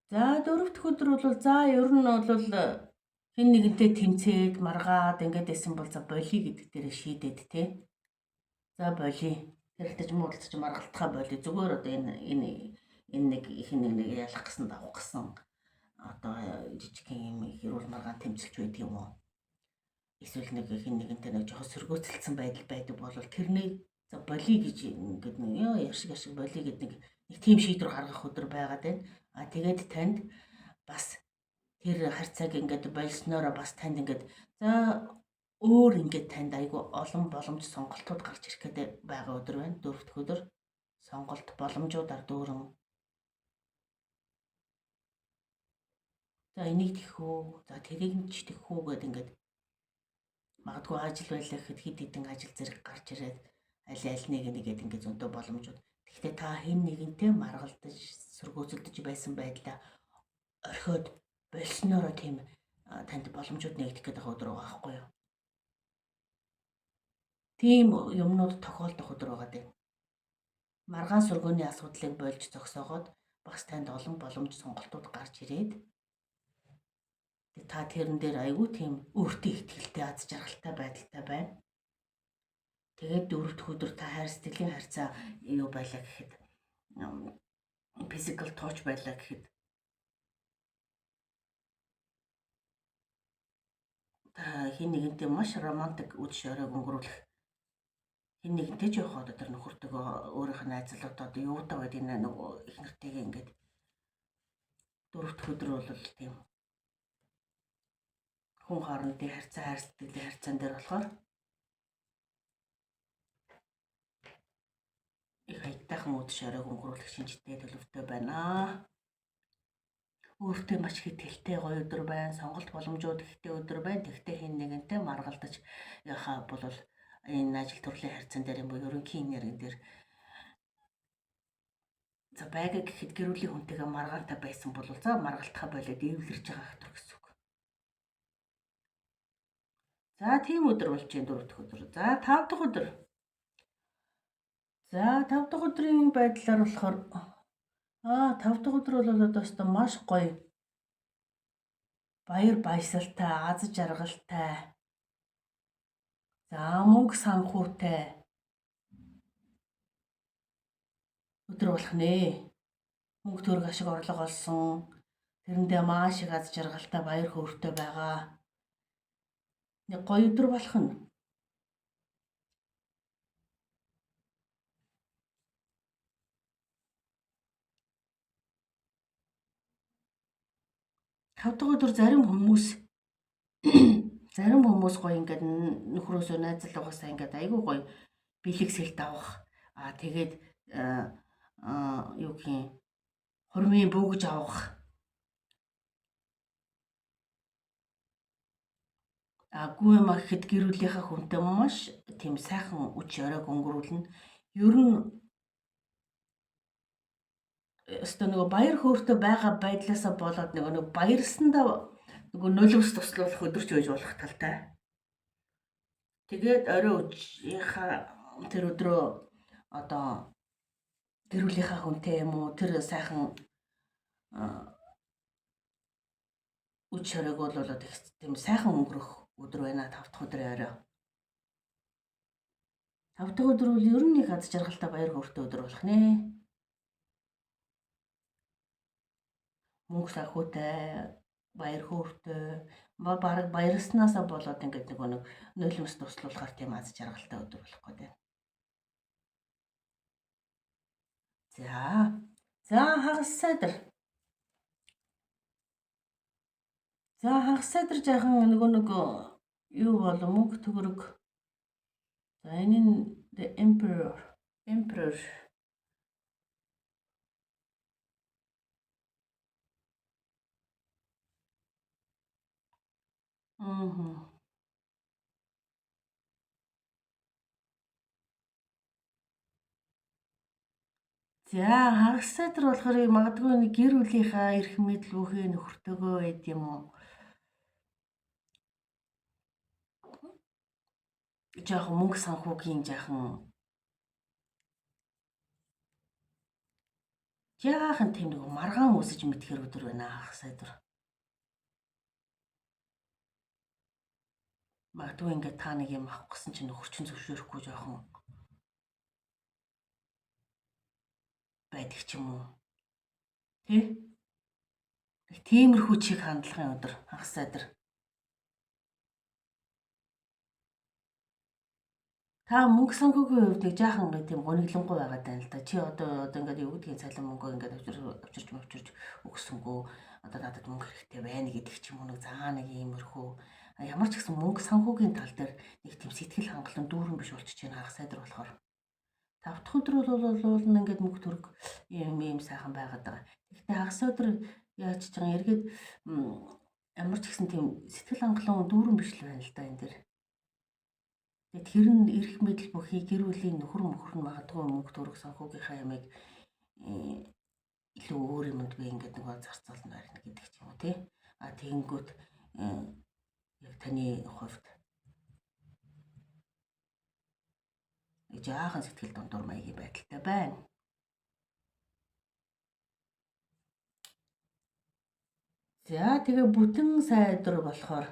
За 4 дахь өдөр бол за ер нь бол хин нэгэнтэй тэмцээд маргаад ингээд байсан бол за боли гэдэг дээр шийдээд тий. За боли. Тэрэлтэй ч муудалч маргалтахаа боли. Зүгээр одоо энэ нэг хин нэг ялах гэсэн давах гэсэн одоо жижигхэн юм хэрүүл маргаан тэмцэлж байдаг юм уу? Эсвэл нэг хин нэгэнтэй нэг жоохон сөргөөцөлдсөн байдал байдаг бол тэрний за боли гэж ингээд нэг яшиг боли гэдэг нэг тийм шийдвэр гаргах өдөр байгаад байна. Тэгээд танд бас тэр харьцааг ингээд болсноороо бас танд ингээд за өөр ингээд танд айгүй олон боломж сонголтууд гарч ирэх гэдэг байгаа өдөр байна. 4 дахь өдөр сонголт боломжуудаар дүүрэн за энийг тэгэх үү, за тэрийг нь ч тэгэх үү гэдэг ингээд магадгүй ажил байлаа гэхэд хэд хэдэн ажил зэрэг гарч ирээд аль нэгээд ингээд зөнтөө боломжууд. Гэхдээ та хэн нэгэнтэй маргалдаж сөргөөцөлдөж байсан байдлаа орхиод болсноороо тийм танд боломжууд нэгдэх гэдэг өдөр байгаа байхгүй юу? Тийм юмнууд тохиолдох өдөр байгаа дээ. Маргаан сөргөөний асуудлыг болж зогсоогоод бас танд олон боломж сонголтууд гарч ирээд та тэрэн дээр айгүй тийм өөртөө ихтэй аз жаргалтай байдалтай байна. Тэгээд 4 дахь өдөр та хайр сэтгэлийн харьцаа юу байлаа гэхэд physical touch байлаа гэхэд та хин нэгэнтэй маш романтик үйл шоройг өнгөрүүлэх хэн нэгэнтэй ч явах одоо тэр нөхөртөгөө өөрийнх нь найзлууд одоо юутай байд энэ нөгөө их нэртэйгээ ингээд дөрөвт өдөр бол тийм хүн хоорондын харьцаан дээр болохоор их хаягтайхан үдшь оройг өнгөрүүлэх шинжтэй төлөвтэй байна. Өөртөө маш их итгэлтэй гоё өдөр байна. Сонголт боломжууд ихтэй өдөр байна. Тэгтээ хэн нэгэнтэй маргалдаж яхаа бол энэ ажил төрлийн харьцаан дээр юм бол ерөнхийн нэрэн дээр за байга гэхэд гэр бүлийн хүнтэйгээ маргаантай байсан бол за маргалтахаа болоод эвлэрж байгаа хэтэр гэсэн үг. За тийм өдөр болж чинь 4 дахь өдөр. За 5 дахь өдөр. За 5 дахь өдрийн байдлаар болохоор 5 дахь өдөр бол одоо маш гоё баяр баясгалтай, аз жаргалтай. За мөнгө санхүүтэй өдөр болох нэ. Мөнгө төгрөг ашиг орлого олсон. Тэрэндээ маш их аз жаргалтай баяр хөөртэй байгаа. Нэг гоё өдөр болох нь. Тав дахь өдөр зарим хүмүүс гоё ингээд нөхрөөсөө найзлуугаасаа ингээд айгүй гоё бэлэгсэлт авах. Тэгээд юу гэх юм хурмын бөгж авах. Гүү юм гэхэд гэр бүлийнхаа хүнтэй маш тийм сайхан үч оройг өнгөрүүлнэ. Ер нь өстө нөгөө баяр хөөртэй байгаа байдлаасаа болоод нөгөө баярлсандаа нөгөө нулимс туслуулах өдөрч байж болох талтай. Тэгээд орой үеийнхаа тэр өдрөө одоо гэр бүлийнхаа хүнтэй юм уу тэр сайхан үч оройг болоод их тийм сайхан өнгөрөх өдөр байна 5 дахь өдрийн орой. 5 дахь өдөр бол ер нь их аз жаргалтай баяр хөөртэй өдөр болох нэ. Мөнгө санхүүтэй, баяр хөөртэй, бараг баярлснаасаа болоод ингээд нэг нулимс туслуулахар тийм аз жаргалтай өдөр болох гэдэг. За хагас сайдар. За хагас сайдар жаахан нөгөө юу болов мөнгө төгрөг. За энэ нь the emperor. За хагас сайдар болохоор магадгүй нэг гэр бүлийнхаа эрх мэдэл бүхий нөхөртөөгөө байд юм уу? Жаахан мөнгө санхүүгийн жаахан тийм нэг маргаан үсэж мэдхэр өдөр байна хагас сайдар. Магадгүй ингээд та нэг юм авах гэсэн чинь нөхөрчин зөвшөөрөхгүй жаахан байдаг ч юм уу. Тиймэрхүү чиг хандлагын өдөр хагас сайдар. Та мөнгө санхүүгийн хувьд нэг жаахан ингээд тийм гониглонгүй байгаад байна л да. Чи одоо ингээд юу гэдгийг цалин мөнгө ингээд авчирч өгсөнгөө одоо надад мөнгө хэрэгтэй байна гэдэг ч юм уу нэг нэг иймэрхүү ямар ч гэсэн мөнгө санхүүгийн тал дээр нэг тийм сэтгэл хангалуун дүүрэн биш болчихж байна хагас сайдар болохоор. 5 дахь өдөр бол ингээд мөнгө төгрөг ийм сайхан байгаад байгаа. Гэхдээ хагас өдөр яаж ч байгаа эргээд ямар ч гэсэн тийм сэтгэл хангалуун дүүрэн биш л байна л да энэ дэр. Тэгээд тэр нь эрх мэдэл бүхий гэр бүлийн нөхөр нь магадгүй мөнгө төгрөг санхүүгийнхаа ямыг илүү өөр юмд би ингээд нэг зарцуулна байна гэдэг ч юм уу тий. Тэгэнгүүт яг таны хувьд жаахан сэтгэл дундуур маягийн байдалтай байна. За тэгээ бүтэн сайдар болохоор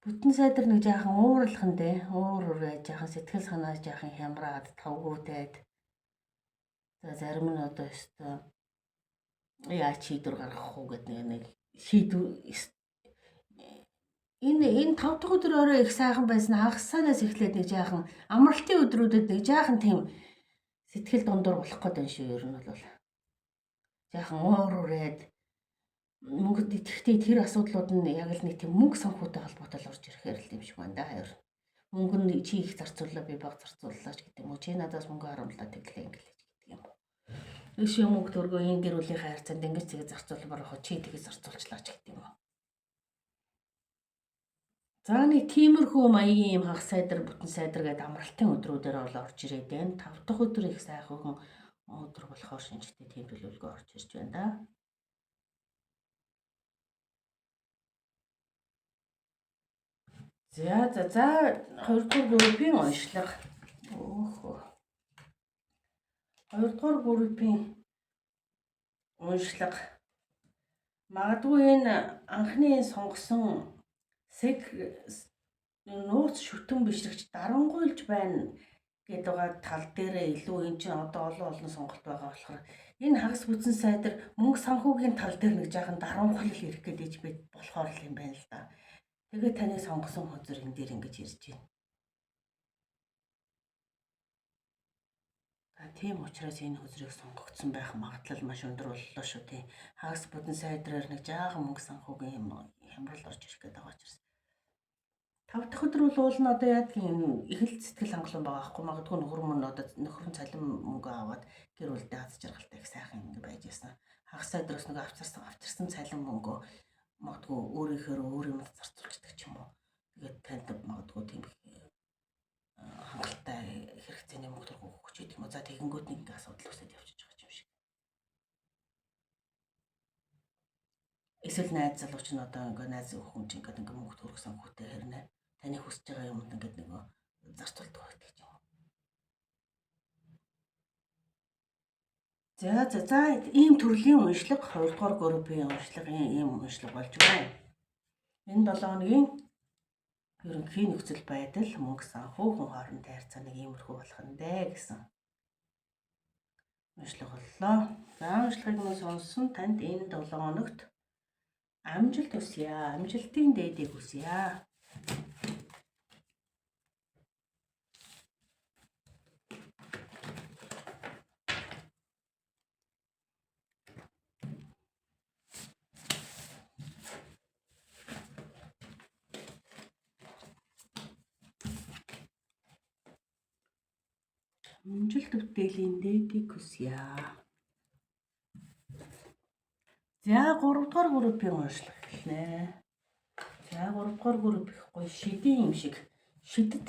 бүтэн сайдар нэг жаахан ууралхан дээ. Уур жаахан сэтгэл санаа жаахан хямраад тавгуутэйд. За зарим нь одоо өстой яа шийдвэр гаргах уу гэдэг нэг шийдвэр Энэ 5 дахь өдөр орой их сайхан байсан. Хагасаанаас эхлээд нэг жаахан амралтын өдрүүдэд нэг жаахан тийм сэтгэл дундуур болох гээд байна шүү. Ер нь бол жаахан уур үрээд мөнгөд итгэхдээ тэр асуудлууд нь яг л нэг тийм мөнгө санхүүтэй холбоотой л орж ирэхээр л юм шиг байна да. Ер мөнгө нь чи их зарцууллаа би бага зарцууллаа ч гэдэг юм уу. Чи надаас мөнгө харамлаа тэглээ ингээл гэдэг юм. Эш юм мөнгө төргөө энэ гэр бүлийн хайрцанд ингэж тэгээ зарцуулмаар хоо чи тэгээ зарцуулчлаа ч гэдэг юм уу. За нэг тиймэрхүү маягийн юм хагас сайдар бүтэн сайдар гэдэг амралтын өдрүүдээр бол орж ирээд байна. 5 дахь өдөр их сайхан өдөр болохоор шинжтэй тийм төлөвлөгөө орж ирж байна да. За 2 дугаар группийн уншлага. 2 дугаар группийн уншлага. Магадгүй энэ анхны сонгосон нууц шүтэн бишрэгч дарангуйлж байна гэдэг байгаа тал дээр илүү энэ чинь одоо олон сонголт байгаа болохоор энэ хагас бүтэн сайдар мөнгө санхүүгийн тал дээр нэг жаахан дарангуйлал ирэх гэдэг болохоор л юм байна л да. Тэгээд таны сонгосон хөзөр энэ дээр ингэж ирж байна. Тийм учраас энэ хөзрийг сонгогдсон байх магадлал маш өндөр боллоо шүү тий. Хагас бүтэн сайдраар нэг жаахан мөнгө санхүүгийн хямрал орж ирэх гэдэг байгаа учраас. 5 дахь өдөр бол уул нь одоо яг юм их л сэтгэл хангалуун байгаа аахгүй магадгүй нөхөр цалин мөнгө аваад гэр бүлдээ аз жаргалтай их сайхан ингэ байж яасан. Хагас сайдраас нэг авчирсан цалин мөнгө магадгүй өөр юм зарцуулчихдаг ч юм уу. Тэгээд танд магадгүй тийм хангалттай хэрэгцээний мөнгө төрөх өгч гэдэг юм уу. За тэгэнгүүт нэг ингэ асуудал үүсээд явчихж байгаа юм шиг. Эсвэл найз залууч нь одоо ингээ найз хүн чинь ингээ мөнгө төрөх санхүүтэй хэрнэ. Таны хүсэж байгаа юмд ингээд нэг зарцуулдаг байдаг юм. За ийм төрлийн уншлага 2 дугаар группийн уншлага ийм уншлага болж байна. Энэ 7 хоногийн ерөнхий нөхцөл байдал мөнгө санхүү хүн хоорондын харьцаа нэг иймэрхүү болох нь дээ гэсэн уншлага боллоо. За уншлагыг нь сонссон танд энэ 7 хоногт амжилт хүсье. Амжилтын дээдийг хүсье. Амжилт бүтээлийн дээдийг хүсье. За 3 дугаар группийн уншлага эхэлнэ. За 3 дугаар групп их гоё шидээн юм шиг шидэд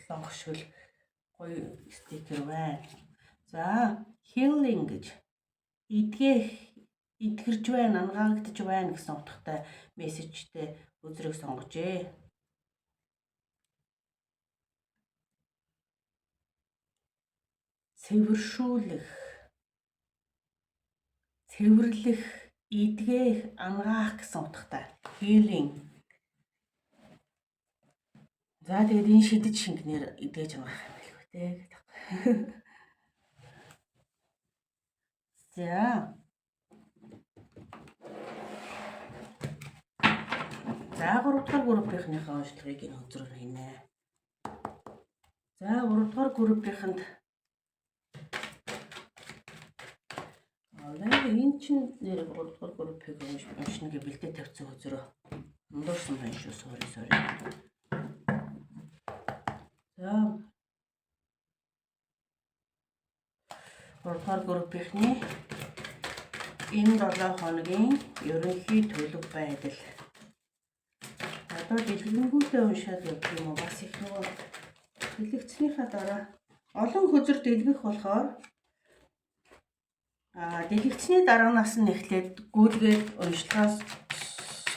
лонгошгөл гоё стикер байна. За healing гэж идгэрж байна, ангаагдж байна гэсэн утгатай мессежтэй үзрийг сонгожээ. Цэвэрлэх, идгээх, ангаах гэсэн утгатай healing. За тэгээд энэ шидэд шингэнээр идгэж ангаах юм билгүй те. За 3 дугаар группийнхнийхээ уншлагыг энэ өдрөөр хийнэ. За 3 дугаар группийнхэнд энэ чинь нэр 3 дугаар группийг уншна гэж бэлдээ тавьсан хөзөрөө мундуурсан байна шүү. Sorry. За 3 дугаар группийнхний энэ 7 хоногийн ерөнхий төлөв байдал. Одоо дэлгэрэнгүйтэй уншаад явах юм уу? Бас их нөгөө дэлгэцнийхаа дараа олон хөзөр дэлгэх болохоор дэлгэцний дараанаас нь эхлээд гүйлгээд уншлагаас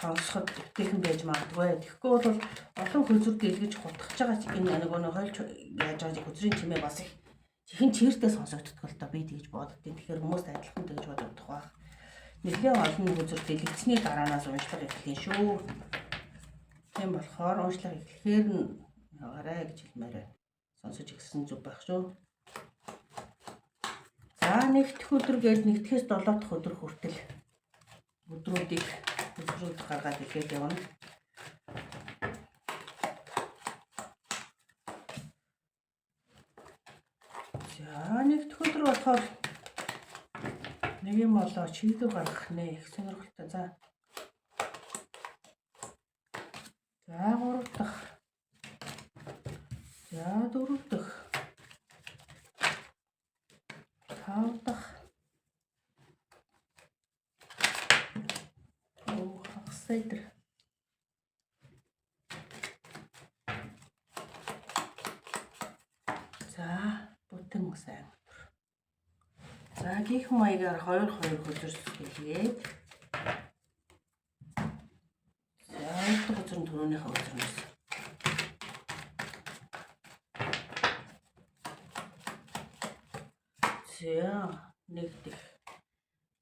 сонсоход өвтэйхэн байж магадгүй. Тэгэхгүй бол олон хөзөр дэлгэж хутгах байгаа энэ нөгөө хойлч яаж байгаа хөзрийн чимээ бас их чихэн чиртэй сонсогддог л доо би тэгж боддیں۔ Тэгэхээр хүмүүс адилхан тэгж боддог байх. Нэлээд олон хөзөр дэлгэцний дараанаас уншлага эхлэх шүү. Тийм болохоор уншлага эхлэхээр нь яваарай гэж хэлмээр сонсож ирсэн зүг байх шүү. За нэгдэх өдөр гээд нэгдэхээс 7 дахь өдөр хүртэл өдрүүдийг Үзрүүд гаргаад ихэд явна. За нэг өдөр болохоор нэг юм болоо чийдүү гаргах нэ их сонирхолтой. За 3 дахь. За 4 дахь. 5 дахь. Хагасайдэр. За бүтэн сайн. За гих маягаар 2 хөдөр хийгээд. За өөртөө өдөр нь түрүүнийхээ өдрөөс. За нэг дэх.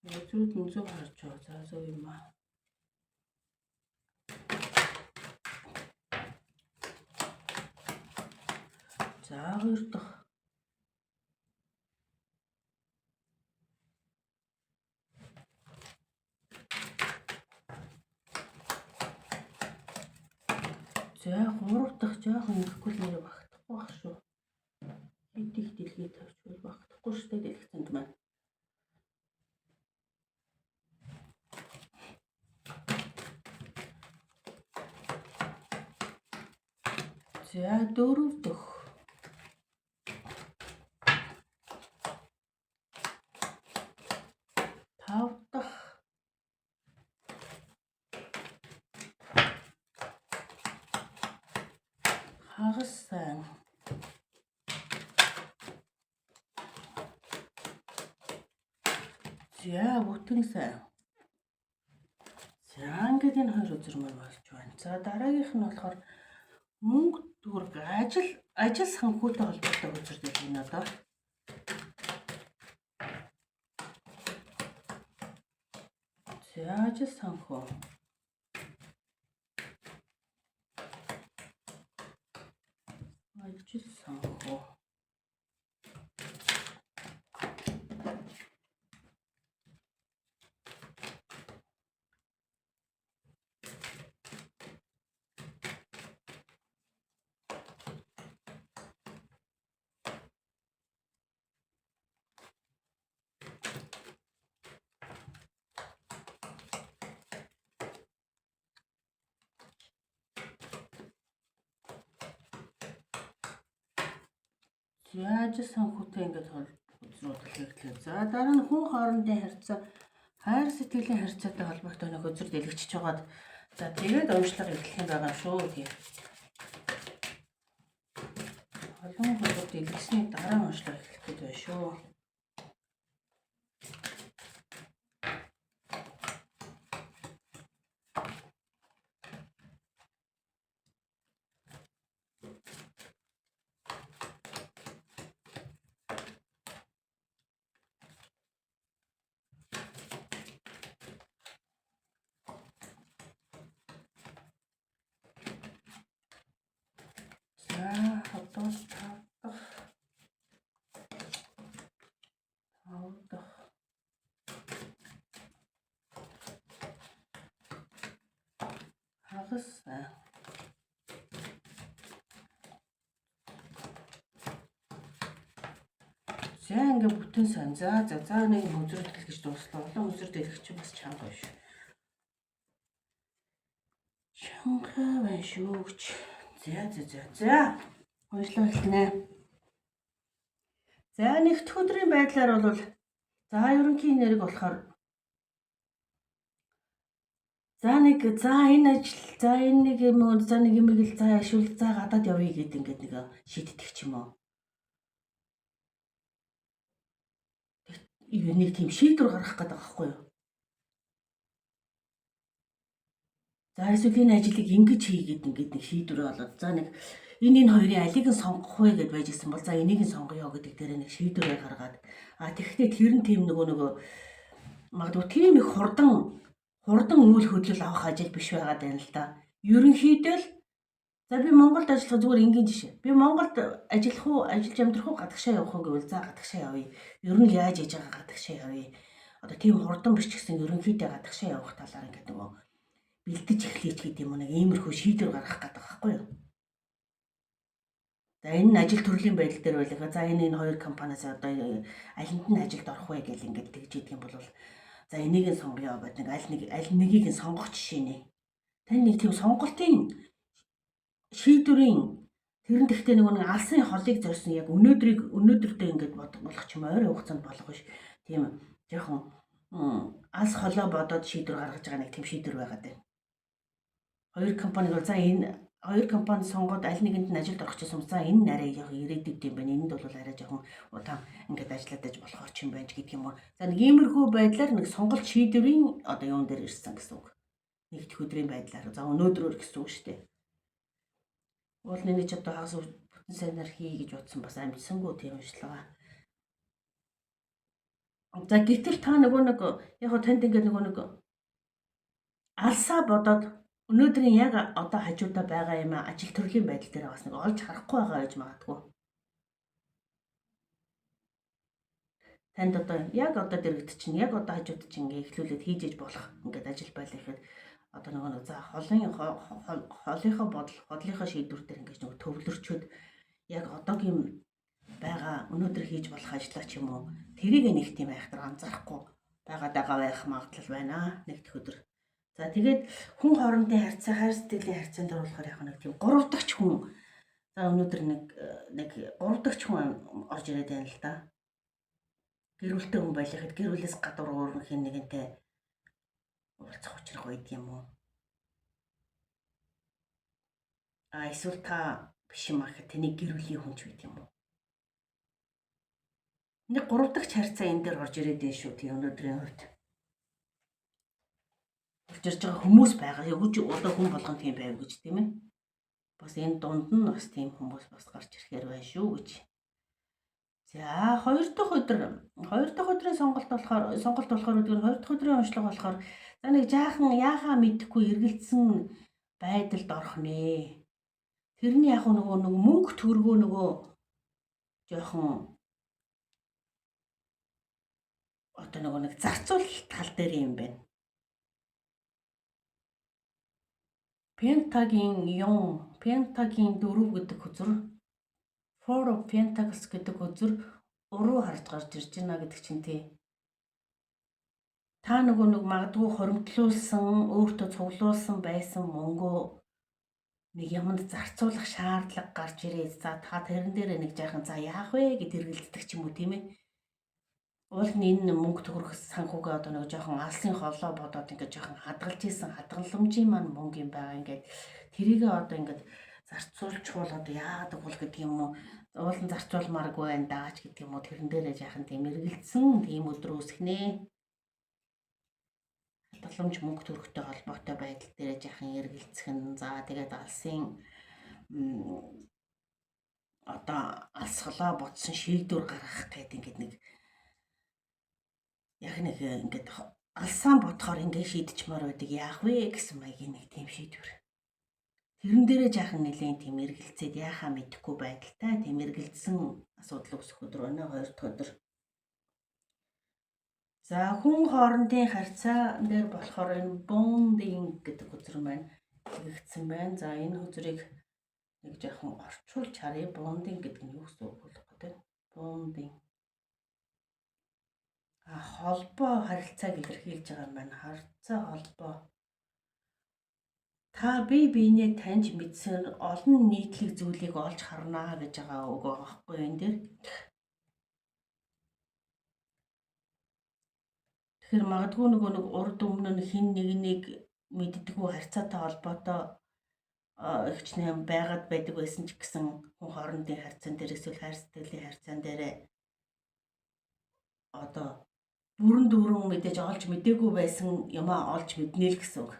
Өдрүүд нь зөв харж байгаа. За зөв юм аа. За 2 дахь. За 3 дахь жоохон ирэхгүй л нэр багтахгүй байх шүү. Хэд их дэлхий тавьчвал багтахгүй шүү дээ дэлгэцэнд маань. За 4 дахь. Хагас сайн. За бүтэн сайн. За ингээд энэ 2 өдөр мөр болж байна. За дараагийнх нь болохоор мөнгө төгрөг ажил санхүүтэй холбоотой өдөр гэж байна одоо. За ажил санхүү. Ажил санхүү. За ажил санхүүтэй ингээд үзрүүд хэлэглээ. За дараа нь хүн хоорондын харьцаа, хайр сэтгэлийн харьцаатай холбоотой нэг үзэр дэлгэжиж байгаад за тэгээд уншлага эхлэх юм байгаа шүү гэх. Олон хүмүүс дэлгэсний дараа уншлага эхлэх гээд байна шүү. Одоо 5 дахь. Хагас. За ингээ бүтэн сайн. За нэг үзрэл дэлгэж дуслаа. Олон үзрэл дэлгэж чинь бас чанга биш. Чанга байна шүү гэж. За. Хоёрлоо хэлнэ. За нэгд өдрийн байдлаар бол за ерөнхий нэрэг болохоор энэ ажил, за энэ нэг юм уу, за нэг юм ил за ашуул, за гадаад явъя гэдэг ингээд нэг шийддэг ч юм уу. Нэг тийм шийдвэр гаргах гэдэг байгаа байхгүй юу? За эсвэл энэ ажлыг ингэж хийгээд ингээд нэг шийдвэр болоод за нэг энэ хоёрын алиг нь сонгох вэ гэд байж исэн бол за энийг нь сонгоё гэдэг дээр нэг шийдвэрээ гаргаад тэгэхдээ тэр нь тийм нөгөө магадгүй тийм их хурдан үйл хөдлөл авах ажил биш байгаад байна л да. Ерөнхийдөө л за би Монголд ажиллах зүгээр энгийн жишээ. Би Монголд ажиллах уу, ажиллаж амьдрах уу, гадагшаа явах уу гэвэл за гадагшаа явъя. Ер нь яаж яаж байгаа гадагшаа явъя. Одоо тийм хурдан биш ч гэсэн ерөнхийдөө гадагшаа явах талаар ингээд нөгөө бэлдэж эхлэеч гэдэг юм уу, нэг иймэрхүү шийдвэр гаргах гэдэг байхгүй юу? За энэ нь ажил төрлийн байдал дээр байлаа. За энэ хоёр компаниас одоо алинд нь ажилд орох вэ гэл ингээд тэгж идэг юм бол за энийг нь сонгоё гэдэг нэг аль нэгийг нь сонгох жишээ нэ. Тань нэг тийм сонголтын шийдвэрийн тэр нь тэгтээ нэг алсын холыг зорьсон яг өнөөдрөдөө ингээд болох ч юм ойрын хугацаанд болох биш. Тийм жоохон алс холоо бодоод шийдвэр гаргаж байгаа нэг тийм шийдвэр байгаад байна. Хоёр компаниг бол за энэ хоёр компани сонгоод аль нэгэнд нь ажилд орох гэсэн. За энэ нь арай яг ирээдүйд юм байна. Энд бол арай жоохон удаан ингээд ажиллаад аж болохоор ч юм байна гэдэг юм уу. За нэг иймэрхүү байдлаар нэг сонголт шийдвэрийн одоо юун дээр ирсэн гэсэн үг. Нэгдэх өдрийн байдлаар. За өнөөдрөөр гэсэн үг шүү дээ. Уул нэг ч одоо хагас бүтэн сайнаар хий гэж бодсон бас амжсангүй тийм уншлага. За гэтэл та нөгөө нэг яг танд ингээд нөгөө нэг алсаа бодоод өнөөдрийн яг одоо хажуудаа байгаа юм ажил төрлийн байдал дээр бас нэг олж харахгүй байгаа гэж магадгүй. Танд одоо яг одоо дэрэгт чинь яг одоо хажууд чинь ингээ эхлүүлээд хийж иж болох ингээд ажил байл ихэд одоо нөгөө нэг за холынхоо бодлынхоо шийдвэр дээр ингээд нөгөө төвлөрчөөд яг одоогийн байгаа өнөөдөр хийж болох ажлаа ч юм уу тэрийг нэг тийм айхтар анзаарахгүй байгаа байх магадлал байна нэгдэх өдөр. За тэгээд хүн хоорондын харьцаа хайр сэтгэлийн харьцаанд оруулахаар яг нэг тийм 3 дахь хүн за өнөөдөр нэг 3 дахь хүн орж ирээд байна л да. Гэр бүлтэй хүн байлихад гэр бүлээс гадуур өөр хин нэгэнтэй уулзах учрах үед юм уу? Эсвэл та биш юм аа гэхэд тэний гэр бүлийн хүн ч үед юм уу? Нэг 3 дахь харьцаа энэ дээр орж ирээд байна шүү тийм өнөөдрийн үед. Орж ирж байгаа хүмүүс байгаа. Өгж одоо хүн болгон тийм байв гэж тийм ээ. Бас энэ дунд нь бас тийм хүмүүс бас гарч ирэхээр байна шүү гэж. За хоёр дахь өдрийн сонголт болохоор үгүй 2 дахь өдрийн уншлага болохоор за нэг жаахан яахаа мэдэхгүй эргэлцсэн байдалд орох нэ. Тэрний яг нөгөө мөнгө төгрөгөө нөгөө жоохон одоо нөгөө нэг зарцуулалт тал дээр юм байна. Пентагийн 4 гэдэг хөзөр Four of Pentacles гэдэг хөзөр уруу харж гарч ирж байна гэдэг чинь тий. Та нөгөө нэг магадгүй хоримтлуулсан, өөртөө цуглуулсан байсан мөнгөө нэг юмд зарцуулах шаардлага гарч ирээд за та тэрэн дээр нэг жаахан за яах вэ гэд эргэлддэг ч юм уу тийм ээ. Уул нь энэ мөнгө төгрөх санхугаа одоо нэг жоохон алсын холоо бодоод ингээд жоохон хадгалж исэн хадгаламжийн маань мөнгө юм байгаа ингээд тэрийгээ одоо ингээд зарцуулчихвал одоо яадаг бол гэдэг юм уу. Уул нь зарцуулмааргүй байна даач гэдэг юм уу. Тэрэн дээрээ жаахан тийм эргэлдсэн тийм өдөр үүсгэнэ. Хадгаламж мөнгө төгрөхтэй холбоотой байдал дээр жаахан эргэлцэх нь за тэгээд алсын одоо алс холоо бодсон шийдвэр гаргах гэдэг ингээд нэг яг нэг ингээд алсаан бодохоор ингээд шийдчихмээр байдаг яах вэ гэсэн маягийн нэг тийм шийдвэр. Тэрэн дээрээ жаахан нэлийн тийм эргэлцээд яахаа мэдэхгүй байдалтай тийм эргэлдсэн асуудал үүсэх өдөр байна 2 дахь өдөр. За хүн хоорондын харьцаа дээр болохоор энэ bonding гэдэг хөзөр маань хэрэгцсэн байна. За энэ хөзрийг нэг жаахан орчуулж харъя. Bonding гэдэг нь юу гэсэн үг болох гэдэг. Bonding холбоо харилцааг илэрхийлж байгаа юм байна. Харилцаа холбоо. Та бие биенээ таньж мэдсэн олон нийтлэг зүйлийг олж харнаа гэж байгаа үг байхгүй энэ дээр. Тэгэхээр магадгүй нөгөө нэг урд өмнө нь хин нэг мэддэггүй харьцаатай холбоотой ихчнээ байгаад байдаг байсан ч гэсэн хүн хоорондын харьцаан дээр эсвэл хайр сэтгэлийн харьцаан дээр одоо бүрэн дүүрэн мэдээж олж мдээгүй байсан юмаа олж мэднэ л гэсэн үг.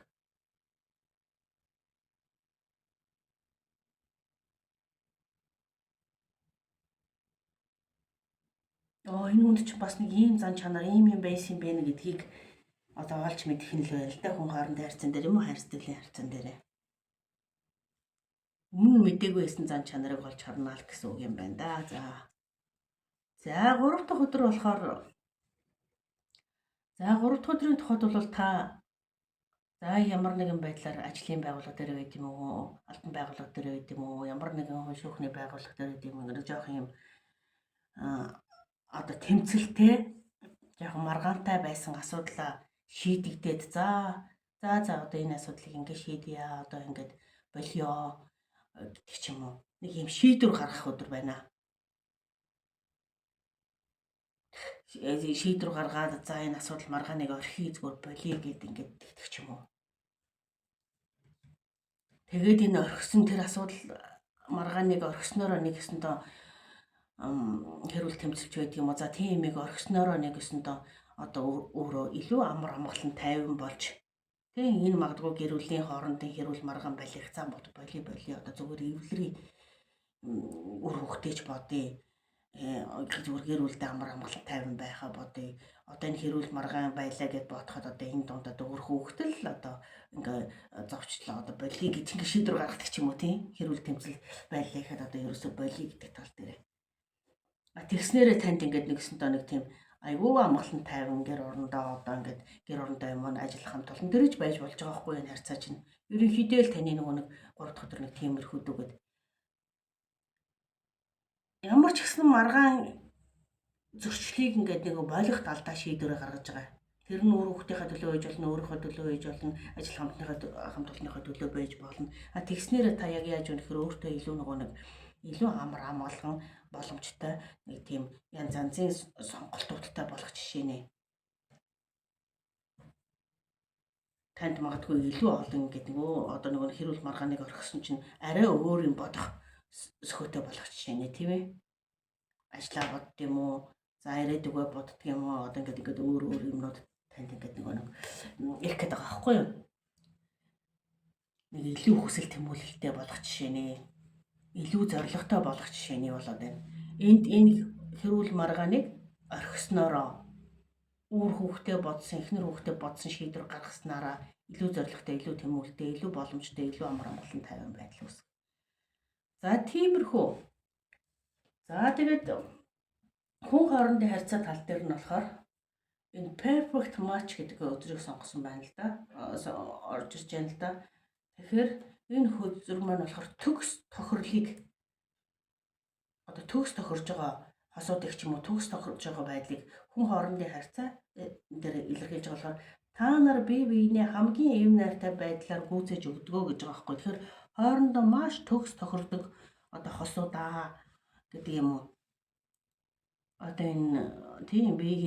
Энэ хүнд чинь бас нэг ийм зан чанар ийм юм байсан юм бэ гэдгийг одоо олж мэдэх нь л байл та хүн хоорондын харьцаан дээр юм уу хайр сэтгэлийн харьцаан дээр. Өмнө мдээгүй байсан зан чанарыг олж харнаа л гэсэн үг юм байна да. За 3 дахь өдөр болохоор 3 дахь өдрийн тухайд бол та За ямар нэгэн байдлаар ажлын байгууллага дээр байд юм уу, албан байгууллага дээр байд юм уу, ямар нэгэн хууль шүүхний байгууллага дээр байд юм уу, нэг жоох юм одоо тэмцэлтэй яг маргаантай байсан асуудлаа шийдэгдээд за одоо энэ асуудлыг ингэ шийдъя, одоо ингээд болио гэдэг ч юм уу. Нэг юм шийдвэр гаргах өдөр байна. Шийдвэр гаргаад за энэ асуудал маргааныг орхий зүгээр болиё гэд ингээд тэгдэг ч юм уу. Тэгээд энэ орхисон тэр асуудал маргааныг орхиснороо нэг гэсэндээ хэрүүл тэмцэлж байдаг юм уу. За тийм юмыг орхиснороо нэг гэсэндээ одоо өөрөө илүү амар амгалан тайван болж тийм энэ магадгүй гэр бүлийн хоорондын хэрүүл маргаан балих зам болио одоо зүгээр эвлэрийн үр хөвгтэйч бодъё. Зүгээр гэр бүлдээ амар амгалан тайван байхаа бодъё. Одоо энэ хэрүүл маргаан байлаа гэд бодоход одоо энэ дунд одоо үр хөвгтөл одоо ингээ зовчлоо одоо болиё гэж ингээ шийдвэр гаргадаг ч юм уу тийм хэрүүл тэмцэл байлаа гэхэд одоо ерөөсөө болиё гэдэг тал дээр. Тэгснээрээ танд ингээд нэгсэндээ нэг тийм айгүй амгалан тайван гэр орондоо одоо ингээд гэр орондоо юм ажиллахын тулд тэрэж байж болж байгаа хгүй энэ харьцаа чинь. Ерөнхийдөө л таны нэг 3 дахь өдөр нэг тиймэрхүү дүүгээд ямар ч гэсэн маргаан зөрчлийг ингээд нэг болох талдаа шийдвэрээ гаргаж байгаа. Тэр нь өөр хүүхдийнхээ төлөө байж болно, өөрийнхөө төлөө байж болно, ажил хамт олонныхоо төлөө байж болно. Тэгснээрээ та яг яаж өнөхөр өөртөө илүү нэг илүү амар амгалан боломжтой нэг тийм янз янзын сонголтуудтай болох жишээ нэ. Танд магадгүй илүү олон гэдэг нөгөө одоо нөгөө хэрүүл маргааныг орхисон чинь арай өөр юм бодох сөхөөтэй болох жишээ нэ тийм ээ. Ажлаа бодд юм уу? За ирээдүгөө бодд юм уу? Одоо ингээд өөр юмнууд танд ингээд нэг ярих гэдэг байгаа байхгүй юу? Нэг илүү хүсэл тэмүүлэлтэй болох жишээ нэ. Илүү зоригтой болох жишээний болоод байна. Энд энэ хэрүүл маргааныг орхиснороо үүр хүүхдээ бодсон, эхнэр хүүхдээ бодсон шийдвэр гаргаснараа илүү зоригтой, илүү тэмүүлэлтэй, илүү боломжтой, илүү амар амгалан тайван байдал үүсгэх. За тиймэрхүү. За тэгээд хүн хоорондын харьцаа тал дээр нь болохоор энэ perfect match гэдэг өдрийг сонгосон байна л да. Орж ирж байна л да. Тэгэхээр энэ хөзөр маань болохоор төгс тохирлыг одоо төгс тохирж байгаа асуудыг ч юм уу төгс тохирж байгаа байдлыг хүн хоорондын харьцаа дээр илэрхийлж байгаа болохоор та нар бие биенээ хамгийн эв найртай байдлаар гүйцээж өгдөгөө гэж байгаа байхгүй. Тэгэхээр хоорондоо маш төгс тохирдог одоо хосуудаа гэдэг юм уу. Одоо энэ тийм бие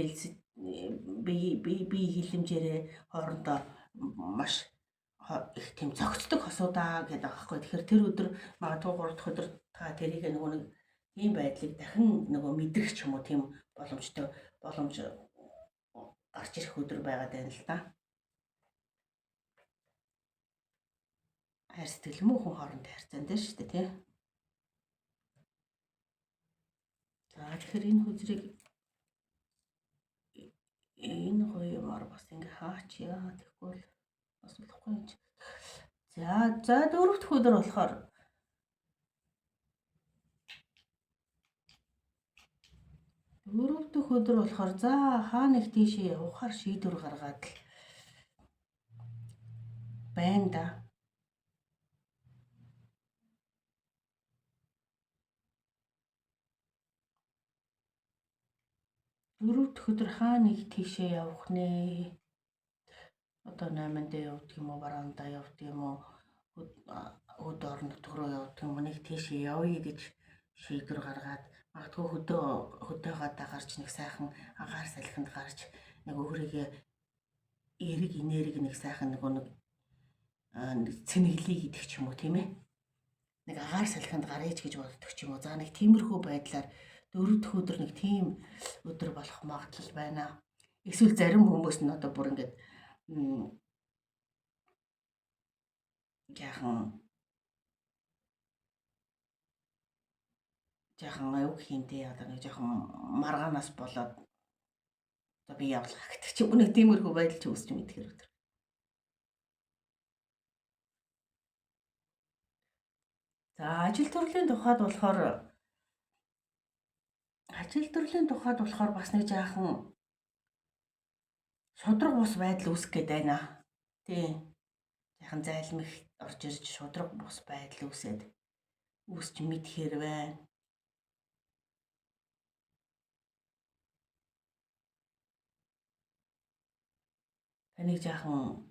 хилэмжээрээ хоорондоо маш их тийм цогцдог хосуудаа гэдэг аахгүй. Тэгэхээр тэр өдөр магадгүй 3 дахь өдөр та тэрийг нэг тийм байдлыг дахин мэдрэх ч юм уу тийм боломж гарч ирэх өдөр байгаад байна л да. Хайр сэтгэл мөн хүн хоорондын харьцаанд дээр шүү дээ тий. За тэгэхээр энэ хөзрийг энэ хоёроор бас ингээ хаач яа тэгэхгүй л бас болохгүй юм чи. За дөрөв дэх өдөр болохоор за хаа нэг тийшээ явахаар шийдвэр гаргаад л байна да. Дөрөв дэх өдөр хаа нэг тийшээ явах нэ. Одоо 8-нд явдаг юм уу, бараандаа явдаг юм уу, өд орон нутг руу явдаг юм уу, нэг тийшээ явъя гэж шийдвэр гаргаад магадгүй хөдөөгаадаа гарч нэг сайхан агаар салхинд гарч нэг өөрийгөө эрэг энерги нэг сайхан нэг цэнэглэе гэдэг ч юм уу тийм ээ. Нэг агаар салхинд гарыч гэж боддог ч юм уу. За нэг тиймэрхүү байдлаар дөрөв дэх өдөр нэг тийм өдөр болох магадлал байна. Эсвэл зарим хүмүүс нь одоо бүр ингээд жаахан аюу хинтээ одоо нэг жаахан маргаанаас болоод одоо би явлаа гэдэг ч юм уу нэг тиймэрхүү байдал ч үүсч мэдхээр өдөр. За ажил төрлийн тухайд болохоор бас нэг жаахан шудраг бус байдал үүсэх гээд байна. Тийм. яхан зайлмих орж ирж шудраг бус байдал үүсч мэдхээр байна. Таныг жаахан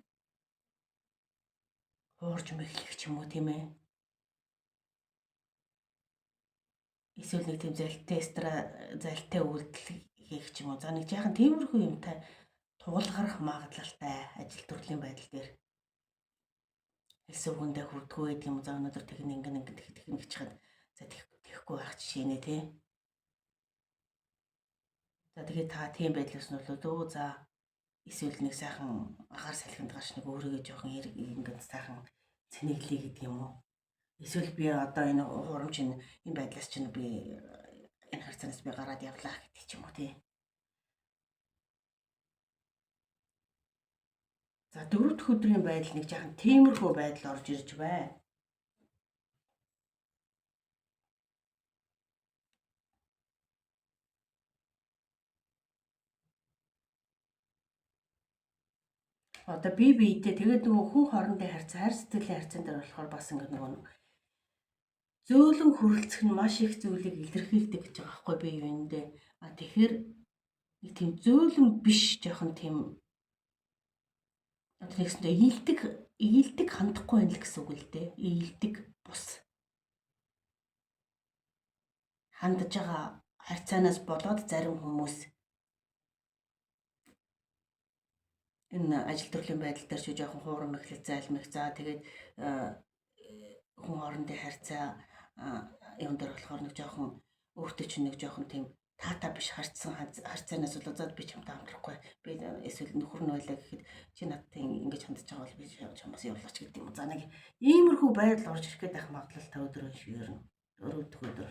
хуурж мэхлэх ч юм уу тийм ээ. Эсвэл нэг тийм залтай үйлдэл хийх ч юм уу. За нэг жаахан тиймэрхүү юмтай туулгарах магадлалтай ажил төрлийн байдал дээр хэлсэн үгэндээ хүрдгүү гэдэг юм. За өнөөдөр техник ингэн гэж хаад за тэхгүй байх жишээ нэ тий. За тэгээд та тийм байдлаас нь бол за эсвэл нэг сайхан агаар салхинд гарч нэг өөрийгөө жоохон ингэн сайхан цэнэглэе гэдэг юм уу. Эсвэл би одоо энэ хурамч энэ байдлаас чинь би энэ харьцаанаас би гараад явлаа гэдэг ч юм уу тий. За 4 дахь өдрийн байдал нэг жаахан тиймэрхүү байдал орж ирж байна. Одоо би биедээ тэгээд нөгөө хүн хоорондын харьцаа, хайр сэтгэлийн харьцаан дээр болохоор бас ингэ нөгөө зөөлөн хүрэлцэх нь маш их зүйлийг илэрхийлдэг гэж байгаа байхгүй би юу энэ. Тэгэхээр нэг тийм зөөлөн биш жоохон тийм одоо нэгсэндээ ийдэг хандахгүй байл гэсэн үг л дээ. Ийдэг бус хандж байгаа харьцаанаас болоод зарим хүмүүс энэ ажил төрлийн байдал дээр ч жоохон хуурам эхлэх зайлмих. За тэгээд хүн хоорондын харьцаа юм дээр болохоор нэг жоохон өөртөө ч нэг жоохон тийм таата биш харьцаанаас болоод зад би чамтай хамтрахгүй. Би эсвэл нөхөр нь байлаа гэхэд чи надтай ингэж хандж байгаа бол би чамаас явуулаач гэдэг юм. За нэг иймэрхүү байдал орж ирэх гээд байх магадлалтай өдрөө шигэрнэ. Өдөр.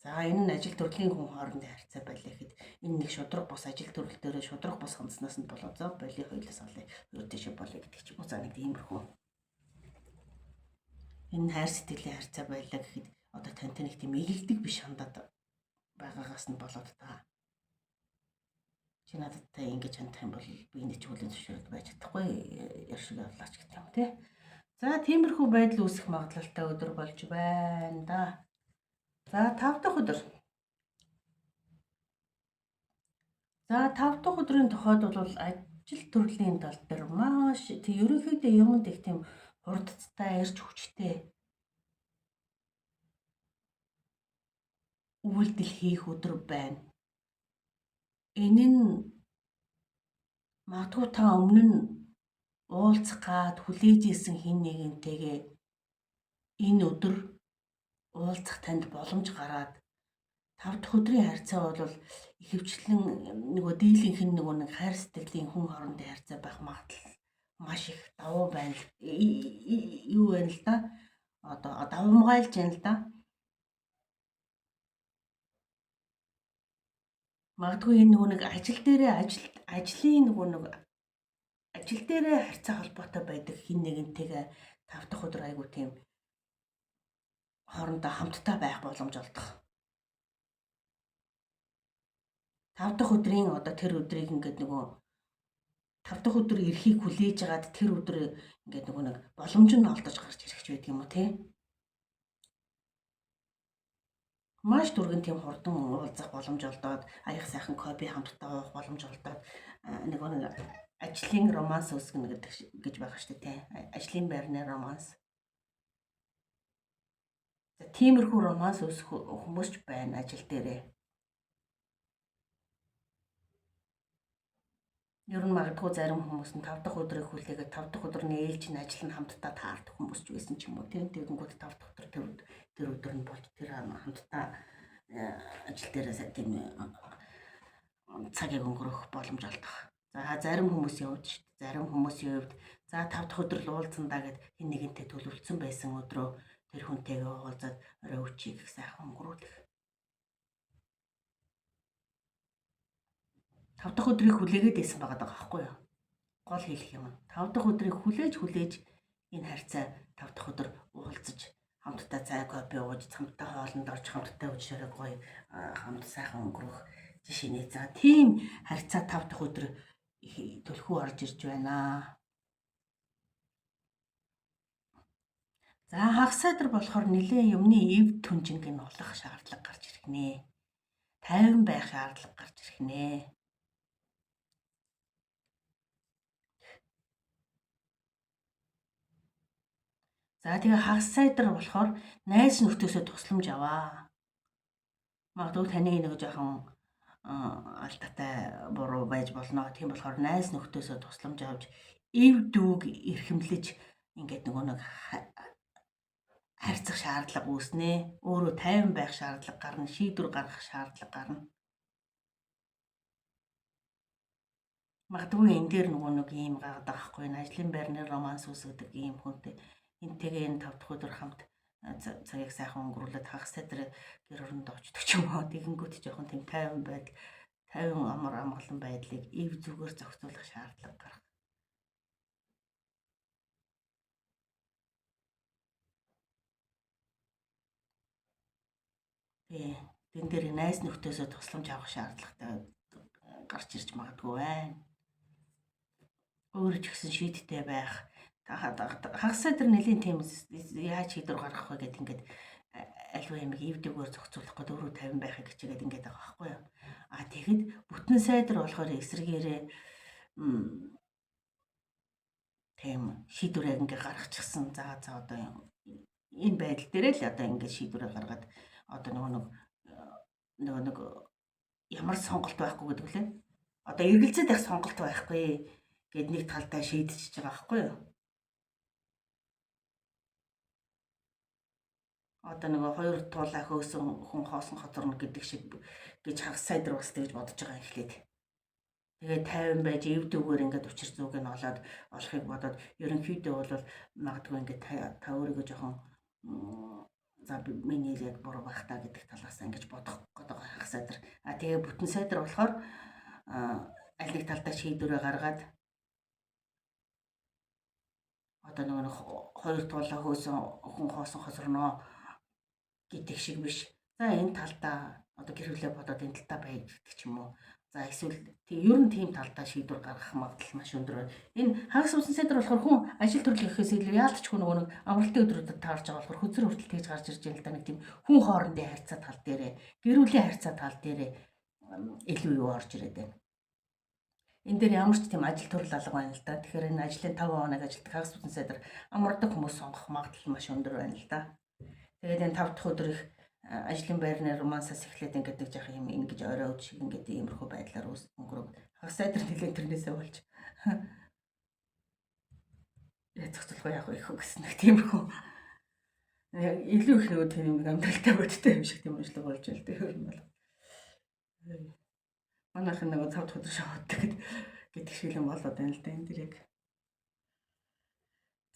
За энэ нь ажил төрлийн хүн хоорондын харьцаа байлаа гэхэд энэ нэг шудраг бос ажил төрөл дээр шудраг бос хандснаас нь болоод за боли хоёлаас олё өөртөө шиг болё гэдэг ч юм уу. За нэг иймэрхүү энэ хайр сэтгэлийн харьцаа байлаа гэхэд одоо тантай нэг тийм ийдэг биш хандаад байгаагаас нь болоод та чи надтай ингэж хандах юм бол би энэ чиглэлийн зөвшөөрөд байж чадахгүй яршиг явлаач гэх юм тий. За тиймэрхүү байдал үүсэх магадлалтай өдөр болж байна да. За 5 дахь өдөр. За 5 дахь өдрийн тохиолд бол ажил төрлийн тал дээр маш тийм ерөнхийдөө юмд их тийм хурдтай ирж хүчтэй үйлдэл хийх өдөр байна. Энэ нь магадгүй та өмнө нь уулзах гад хүлээж исэн хэн нэгэнтэйгээ энэ өдөр уулзах танд боломж гараад 5 дахь өдрийн харьцаа бол ихэвчлэн нөгөө дийлэнх нь нөгөө нэг хайр сэтгэлийн хүн хоорондын харьцаа байх магадлал маш их давуу байна. Юу байна л да? Одоо давмгайлж байна л да. Магадгүй энэ нөгөө нэг ажил дээрээ ажлын нөгөө нэг ажил дээрээ харьцаа холбоотой байдаг хэн нэгэнтэйгээ 5 дахь өдөр айгуу тийм хоорондоо хамтдаа байх боломж олдох. 5 дахь өдрийн одоо тэр өдрийг ингээд нөгөө 5 дахь өдөр эрхийг хүлээж агаад тэр өдөр ингээд нөгөө нэг боломж нь олдож гарч ирэх ч байдаг юм уу тий. Маш дөргөн тийм хурдан уулзах боломж олдоод аяг сайхан кофе хамтдаа уух боломж олдоод нөгөө нэг ажлын романс үүсгэнэ гэдэг гэж байгаа шүү дээ тий. Ажлын байрны романс. За тиймэрхүү романс үүсэх хүмүүс ч байна ажил дээрээ. Ер нь магадгүй зарим хүмүүс нь 5 дахь өдрийг хүлээгээд 5 дахь өдөр нь ээлж нь ажил нь хамтдаа таардаг хүмүүс ч байсан ч юм уу тийм. Тэгэнгүүт 5 дахь өдөр тэр өдөр нь болж тэр хамтдаа ажил дээрээс тийм цагийг өнгөрөх боломж олдох. За зарим хүмүүсийн хувьд шүү дээ. Зарим хүмүүсийн хувьд за 5 дахь өдөр л уулзандаа гэд хэн нэгэнтэй төлөвлөсөн байсан өдрөө тэр хүнтэйгээ уулзаад орой өчиг их сайхан өнгөрүүлэх. 5 дахь өдрийг хүлээгээд байсан байгаа байхгүй юу? Гол хэлэх юм. 5 дахь өдрийг хүлээж энэ харьцаа 5 дахь өдөр уулзаж хамтдаа цай кофе ууж хамтдаа хоолнд орж хамтдаа үжирэг гоё хамт сайхан өнгөрөх жишээний. За тийм харьцаа 5 дахь өдөр төлхөө орж ирж байна. За хагас айдар болохоор нэлээд юмны эв түнжинг нь олох шаардлага гарч ирэх нэ. Тайван байх шаардлага гарч ирэх нэ. За тэгээ хагас айдар болохоор найз нөхдөсөө тусламж аваа. Магадгүй таны нэг жоохон алдаатай буруу байж болно. Тийм болохоор найз нөхдөсөө тусламж авч эв дүүг эрхэмлэж ингээд нөгөө нэг харьцах шаардлага үүснэ. Өөрөө тайван байх шаардлага гарна, шийдвэр гаргах шаардлага гарна. Магадгүй энэ дээр нөгөө нэг ийм гайхаад байгаа хгүй. Ажлын байрны романс үүсгдэг ийм хүнтэй энтэйгээ энэ 5 дахь өдөр хамт цагийг сайхан өнгөрүүлээд хагас айдар гэр оронд очдог ч юм уу. Тэгэнгүүт жоохон тийм тайван байдал, тайван амар амгалан байдлыг эв зүгээр зохицуулах шаардлага гарах. Тэн дээр найз нөхдөсөө тусламж авах шаардлагатай гарч ирж магадгүй байна. Өөрөө ч гэсэн шийдтэй байх. Хагас айдар нэлийн тийм яаж шийдвэр гаргах вэ гэдэг ингээд альва ямиг эвдэггээр зохицуулах гэдэг өөрөө 50 байхыг хичээгээд ингээд байгаа байхгүй юу. Тэгэхэд бүтэн сайдар болохоор эсрэгээрээ тийм шийдвэрээ ингээд гаргачихсан. За одоо энэ байдал дээр л одоо ингээд шийдвэрээ гаргаад одоо нөгөө нэг ямар сонголт байхгүй гэдэг үлээ. Одоо эргэлзээд байх сонголт байхгүй гэд нэг талдаа шийдчихэж байгаа байхгүй юу. Одоо нөгөө хоёр туулаа хөөсөн хүн хоосон хоцорно гэдэг шиг гэж хагас айдар бас тэгж бодож байгаа эхлээд. Тэгээ 50 байж эвдүүгээр ингээд учир зүг нь олохыг бодоод ерөнхийдөө бол магадгүй ингээд та өөрийгөө жоохон за миний яг буруу байх та гэдэг талаас ингэж бодох гэдэг хагас айдар. Тэгээ бүтэн сайдар болохоор аль нэг талдаа шийдвэрээ гаргаад одоо нөгөө хоёр туулаа хөөсөн хүн хоосон хоцорно гэдэг шиг биш. За энэ талдаа одоо гэр бүлээ бодоод энэ талдаа байж гэдэг ч юм уу. За эсвэл ер нь тийм талдаа шийдвэр гаргах магадлал маш өндөр байна. Энэ хагас үсэн сайдар болохоор хүн ажил төрөл гэхээс илүү яалтч хүн нөгөө нэг амралтын өдрүүдэд таарж байгаа болохоор хөзөр хүртэл тэгж гарч ирж байгаа л да нэг тийм хүн хоорондын харьцаа тал дээрээ, гэр бүлийн харьцаа тал дээрээ илүү юу орж ирээд байна. Энэ дээр ямар ч тийм ажил төрөл алга байна л да. Тэгэхээр энэ ажлын 5 хоног ажилтдаг хагас үсэн сайдар амардаг хүмүүс сонгох магадлал маш өндөр байна л да. Тэгээд энэ 5 дахь өдөр их ажлын байрны романсаас эхлээд ингээд нэг жах юм ингэж орой өд шиг ингээд иймэрхүү байдлаар өнгөрөв. Хагас айдар нэлээд тэрнээсээ болж зохицуулах яах вэ гэсэн нэг тиймэрхүү илүү их нөгөө тийм юм амьдралтай бодтой юм шиг тийм ажил болж байна. Тэр юм бол манайхан нөгөө 5 дахь өдөр шавууддаг гэдэг шиг юм болоод байна л да энэ дэр яг.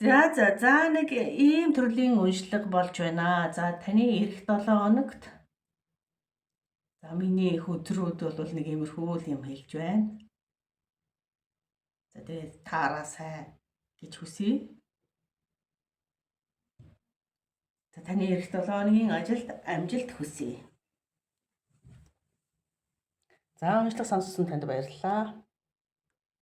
За нэг ийм төрлийн уншлага болж байна. За таны эх 7 хоногт за миний хөдрүүд бол нэг иймэрхүү юм хэлж байна. За тэгээд таараа сайн гэж хүсье. За таны эх 7 хоногийн ажилд амжилт хүсье. За уншлага сонссон танд баярлалаа.